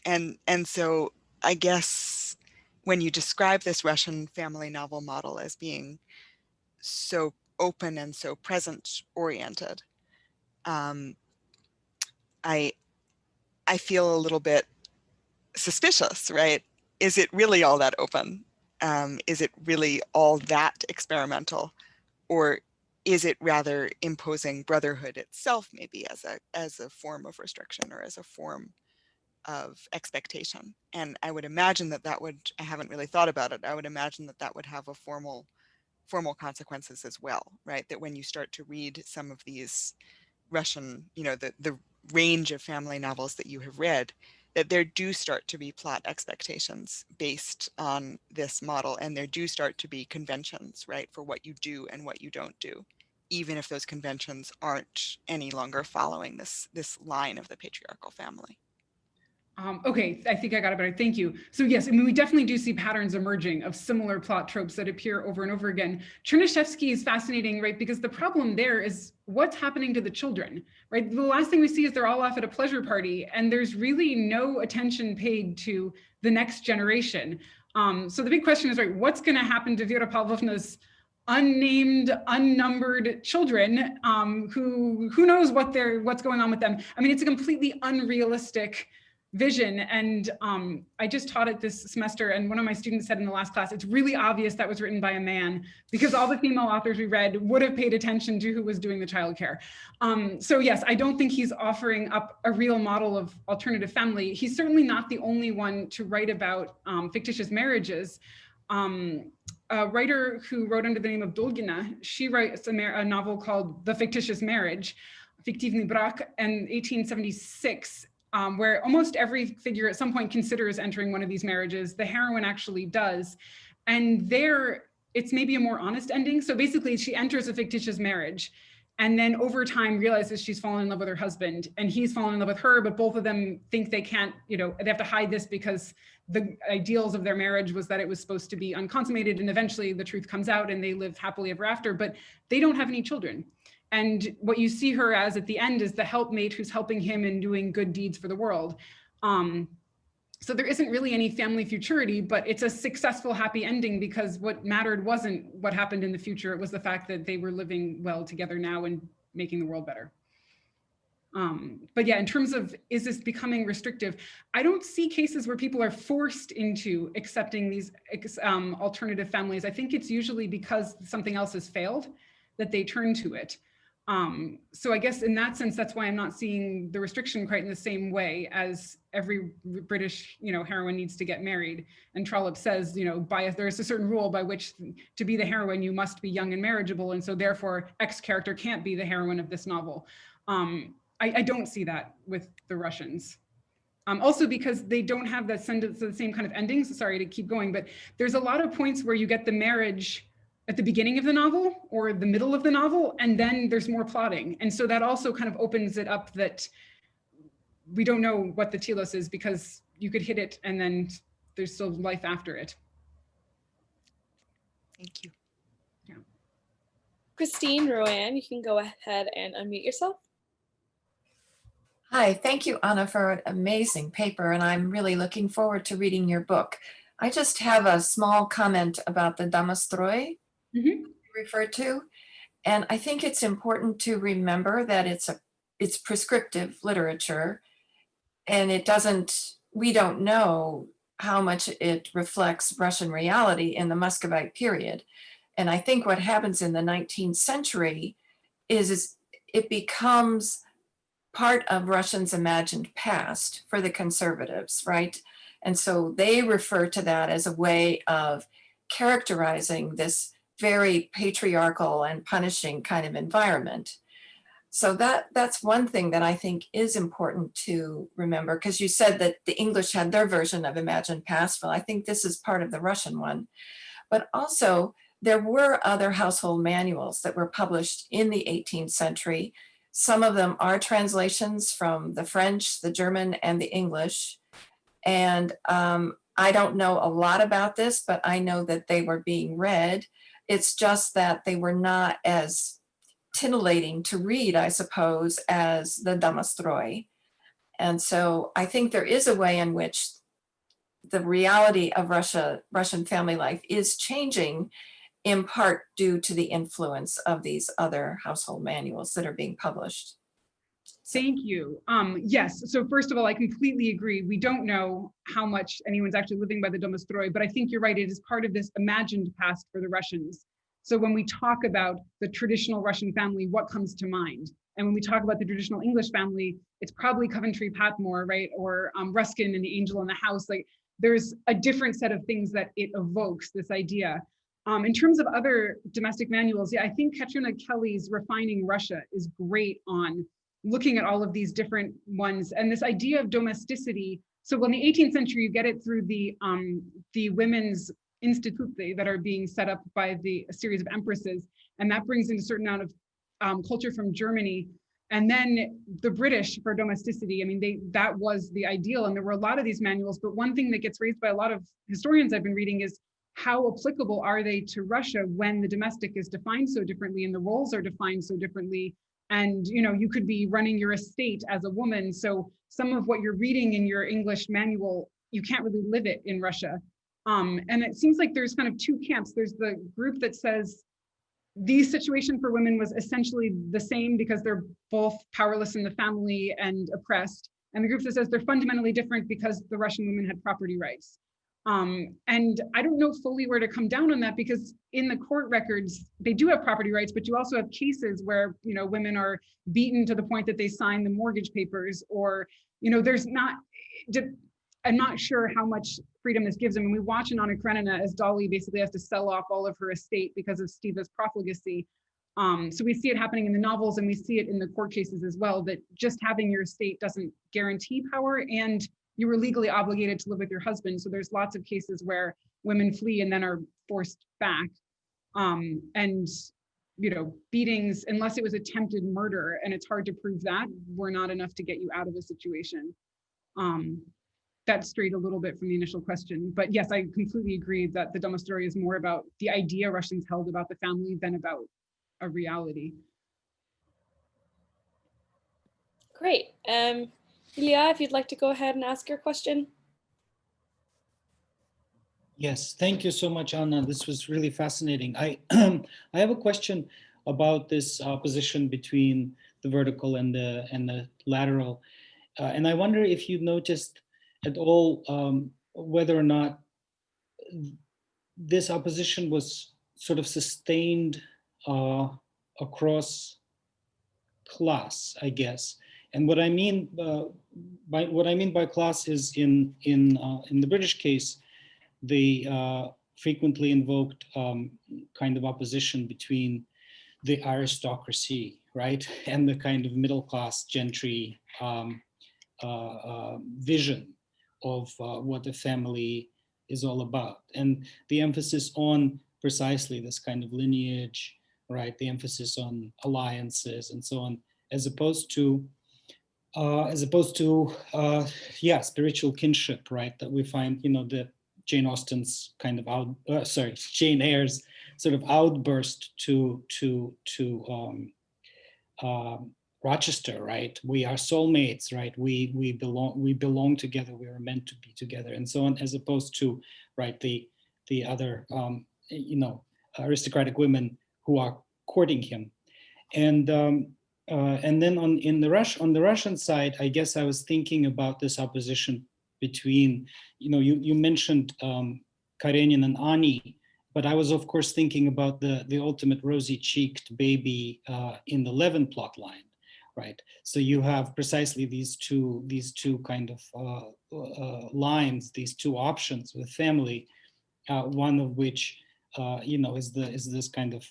And so I guess when you describe this Russian family novel model as being so open and so present oriented, I feel a little bit suspicious, right? Is it really all that open? Is it really all that experimental? Or is it rather imposing brotherhood itself, maybe as a form of restriction or as a form of expectation? And I would imagine that would, I haven't really thought about it, I would imagine that would have a formal consequences as well, right? That when you start to read some of these Russian, the range of family novels that you have read, that there do start to be plot expectations based on this model, and there do start to be conventions, right, for what you do and what you don't do, even if those conventions aren't any longer following this line of the patriarchal family. Okay, I think I got it better. Thank you. So yes, I mean, we definitely do see patterns emerging of similar plot tropes that appear over and over again. Chernyshevsky is fascinating, right? Because the problem there is what's happening to the children, right? The last thing we see is they're all off at a pleasure party, and there's really no attention paid to the next generation. So the big question is, right, what's going to happen to Vera Pavlovna's unnamed, unnumbered children? Who knows what's going on with them? I mean, it's a completely unrealistic vision. And I just taught it this semester, and one of my students said in the last class, it's really obvious that was written by a man, because all the female authors we read would have paid attention to who was doing the childcare. So yes, I don't think he's offering up a real model of alternative family. He's certainly not the only one to write about fictitious marriages. A writer who wrote under the name of Dolgina, she writes a novel called The Fictitious Marriage, Fiktivny Brak, in 1876, where almost every figure at some point considers entering one of these marriages. The heroine actually does. And there, it's maybe a more honest ending. So basically, she enters a fictitious marriage, and then over time realizes she's fallen in love with her husband, and he's fallen in love with her, but both of them think they can't, they have to hide this because the ideals of their marriage was that it was supposed to be unconsummated, and eventually the truth comes out and they live happily ever after, but they don't have any children. And what you see her as at the end is the helpmate who's helping him in doing good deeds for the world. So there isn't really any family futurity, but it's a successful, happy ending, because what mattered wasn't what happened in the future. It was the fact that they were living well together now and making the world better. But yeah, in terms of, is this becoming restrictive? I don't see cases where people are forced into accepting these alternative families. I think it's usually because something else has failed that they turn to it. So I guess in that sense, that's why I'm not seeing the restriction quite in the same way as every British, heroine needs to get married. And Trollope says, there's a certain rule by which to be the heroine, you must be young and marriageable. And so therefore X character can't be the heroine of this novel. I don't see that with the Russians. Also because they don't have the same kind of endings. Sorry to keep going, but there's a lot of points where you get the marriage at the beginning of the novel or the middle of the novel, and then there's more plotting. And so that also kind of opens it up that we don't know what the telos is, because you could hit it and then there's still life after it. Thank you. Yeah. Christine, Roanne, you can go ahead and unmute yourself. Hi, thank you, Anna, for an amazing paper, and I'm really looking forward to reading your book. I just have a small comment about the Domostroi you referred to, and I think it's important to remember that it's prescriptive literature, and we don't know how much it reflects Russian reality in the Muscovite period. And I think what happens in the 19th century is it becomes part of Russians' imagined past for the conservatives, right? And so they refer to that as a way of characterizing this very patriarchal and punishing kind of environment. So that's one thing that I think is important to remember, because you said that the English had their version of imagined past. Well, I think this is part of the Russian one. But also, there were other household manuals that were published in the 18th century. Some of them are translations from the French, the German, and the English. And I don't know a lot about this, but I know that they were being read. It's just that they were not as titillating to read, I suppose, as the Domostroi. And so I think there is a way in which the reality of Russian family life is changing, in part due to the influence of these other household manuals that are being published. Thank you. Yes, so first of all, I completely agree. We don't know how much anyone's actually living by the Domostroi, but I think you're right. It is part of this imagined past for the Russians. So when we talk about the traditional Russian family, what comes to mind? And when we talk about the traditional English family, it's probably Coventry Patmore, right? Or Ruskin and the Angel in the House. Like, there's a different set of things that it evokes, this idea. In terms of other domestic manuals, yeah, I think Katrina Kelly's Refining Russia is great on looking at all of these different ones. And this idea of domesticity, so in the 18th century, you get it through the women's institute that are being set up by a series of empresses. And that brings in a certain amount of culture from Germany. And then the British for domesticity, I mean, that was the ideal. And there were a lot of these manuals, but one thing that gets raised by a lot of historians I've been reading is how applicable are they to Russia when the domestic is defined so differently and the roles are defined so differently. And you could be running your estate as a woman. So some of what you're reading in your English manual, you can't really live it in Russia. And it seems like there's kind of two camps. There's the group that says the situation for women was essentially the same because they're both powerless in the family and oppressed. And the group that says they're fundamentally different because the Russian women had property rights. And I don't know fully where to come down on that, because in the court records, they do have property rights, but you also have cases where, women are beaten to the point that they sign the mortgage papers, or, there's not, I'm not sure how much freedom this gives them. And we watch in Anna Karenina as Dolly basically has to sell off all of her estate because of Steva's profligacy. So we see it happening in the novels, and we see it in the court cases as well, that just having your estate doesn't guarantee power, and you were legally obligated to live with your husband. So there's lots of cases where women flee and then are forced back. And beatings, unless it was attempted murder, and it's hard to prove that, were not enough to get you out of a situation. That strayed a little bit from the initial question, but yes, I completely agree that the Domostory is more about the idea Russians held about the family than about a reality. Great. Ilya, if you'd like to go ahead and ask your question. Yes, thank you so much, Anna. This was really fascinating. I have a question about this opposition between the vertical and the lateral, and I wonder if you noticed at all whether or not this opposition was sort of sustained across class, I guess. And what I mean by class is in the British case, they frequently invoked kind of opposition between the aristocracy, right, and the kind of middle class gentry vision of what the family is all about, and the emphasis on precisely this kind of lineage, right, the emphasis on alliances and so on, as opposed to spiritual kinship, right, that we find, the Jane Austen's kind of Jane Eyre's sort of outburst to Rochester, right? We are soulmates, right? We belong together. We are meant to be together, and so on. As opposed to, right, the other aristocratic women who are courting him, and then on the Russian side, I guess I was thinking about this opposition between, you mentioned Karenin and Ani, but I was of course thinking about the ultimate rosy-cheeked baby in the Levin plotline, right? So you have precisely these two kind of lines, these two options with family, one of which is this kind of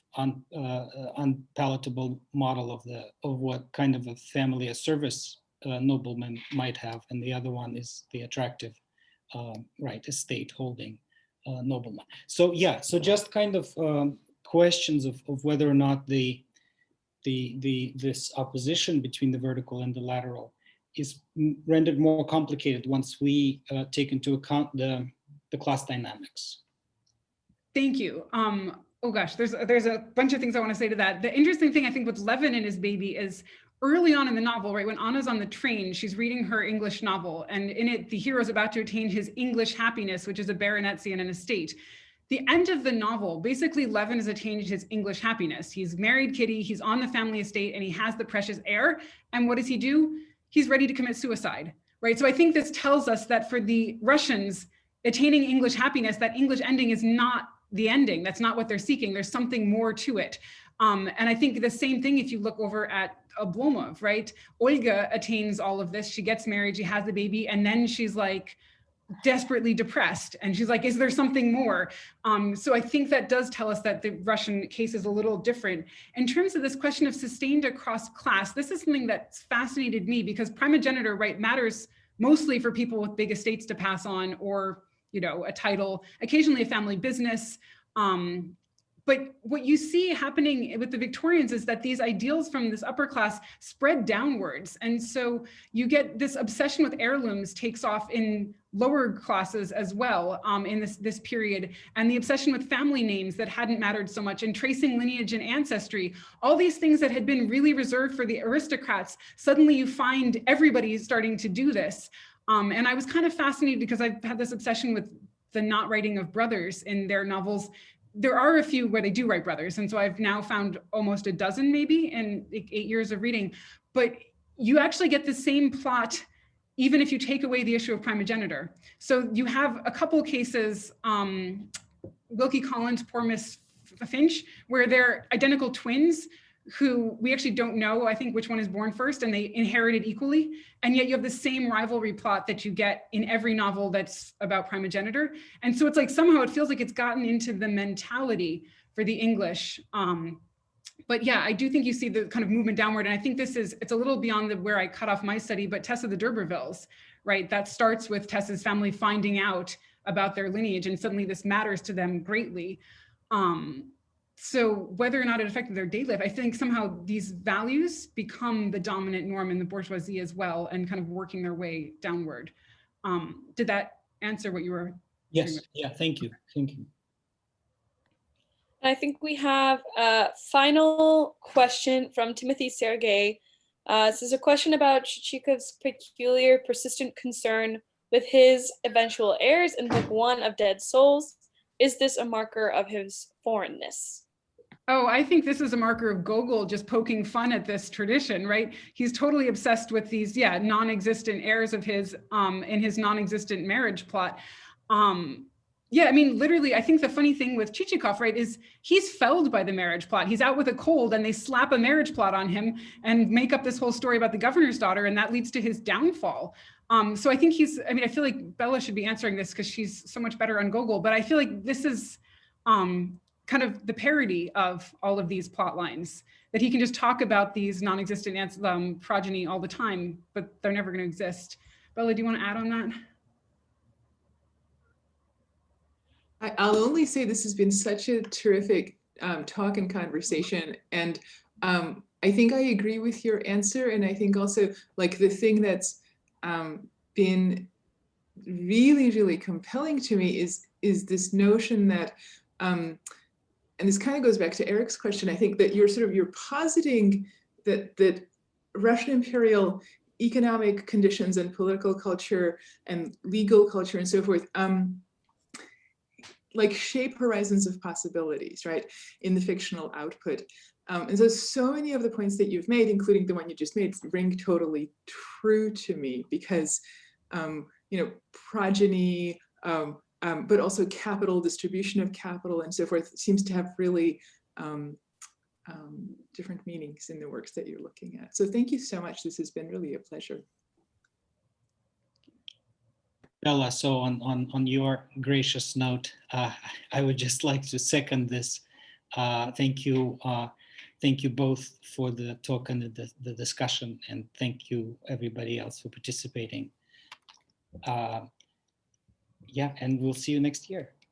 unpalatable model of what kind of a family a service nobleman might have, and the other one is the attractive, estate holding nobleman. So yeah, so just kind of questions of whether or not this opposition between the vertical and the lateral is rendered more complicated once we take into account the class dynamics. Thank you. Oh gosh, there's a bunch of things I want to say to that. The interesting thing I think with Levin and his baby is early on in the novel, right, when Anna's on the train, she's reading her English novel, and in it, the hero's about to attain his English happiness, which is a baronetcy and an estate. The end of the novel, basically Levin has attained his English happiness. He's married Kitty, he's on the family estate, and he has the precious heir. And what does he do? He's ready to commit suicide, right? So I think this tells us that for the Russians, attaining English happiness, that English ending is not the ending. That's not what they're seeking. There's something more to it. And I think the same thing if you look over at Oblomov, right? Olga attains all of this. She gets married, she has the baby, and then she's like desperately depressed. And she's like, is there something more? So I think that does tell us that the Russian case is a little different. In terms of this question of sustained across class, this is something that's fascinated me because primogeniture, right, matters mostly for people with big estates to pass on, or a title, occasionally a family business. But what you see happening with the Victorians is that these ideals from this upper class spread downwards. And so you get this obsession with heirlooms takes off in lower classes as well in this period. And the obsession with family names that hadn't mattered so much, and tracing lineage and ancestry, all these things that had been really reserved for the aristocrats, suddenly you find everybody starting to do this. And I was kind of fascinated because I've had this obsession with the not writing of brothers in their novels. There are a few where they do write brothers. And so I've now found almost a dozen maybe in 8 years of reading, but you actually get the same plot even if you take away the issue of primogeniture. So you have a couple cases, Wilkie Collins, poor Miss Finch, where they're identical twins who we actually don't know, I think, which one is born first, and they inherited equally. And yet you have the same rivalry plot that you get in every novel that's about primogeniture. And so it's like, somehow it feels like it's gotten into the mentality for the English. But yeah, I do think you see the kind of movement downward. And I think it's a little beyond where I cut off my study, but Tessa the D'Urbervilles, right? That starts with Tessa's family finding out about their lineage, and suddenly this matters to them greatly. So whether or not it affected their daily life, I think somehow these values become the dominant norm in the bourgeoisie as well, and kind of working their way downward. Did that answer what you were? Yes, yeah, thank you, thank you. I think we have a final question from Timothy Sergey. This is a question about Chekhov's peculiar persistent concern with his eventual heirs in Book 1 of Dead Souls. Is this a marker of his foreignness? Oh, I think this is a marker of Gogol just poking fun at this tradition, right? He's totally obsessed with these, non-existent heirs of his in his non-existent marriage plot. Yeah, I mean, literally, I think the funny thing with Chekhov, right, is he's felled by the marriage plot. He's out with a cold and they slap a marriage plot on him and make up this whole story about the governor's daughter, and that leads to his downfall. So I think I feel like Bella should be answering this because she's so much better on Gogol, but I feel like this is kind of the parody of all of these plot lines, that he can just talk about these non-existent progeny all the time, but they're never going to exist. Bella, do you want to add on that? I'll only say this has been such a terrific talk and conversation. And I think I agree with your answer. And I think also, like, the thing that's been really, really compelling to me is this notion that, and this kind of goes back to Eric's question, I think that you're positing that Russian imperial economic conditions and political culture and legal culture and so forth, like shape horizons of possibilities, right, in the fictional output. And so many of the points that you've made, including the one you just made, ring totally true to me, because, progeny, but also capital, distribution of capital and so forth seems to have really different meanings in the works that you're looking at. So thank you so much. This has been really a pleasure. Bella, so on your gracious note, I would just like to second this. Thank you both for the talk and the discussion, and thank you everybody else for participating. Yeah, and we'll see you next year.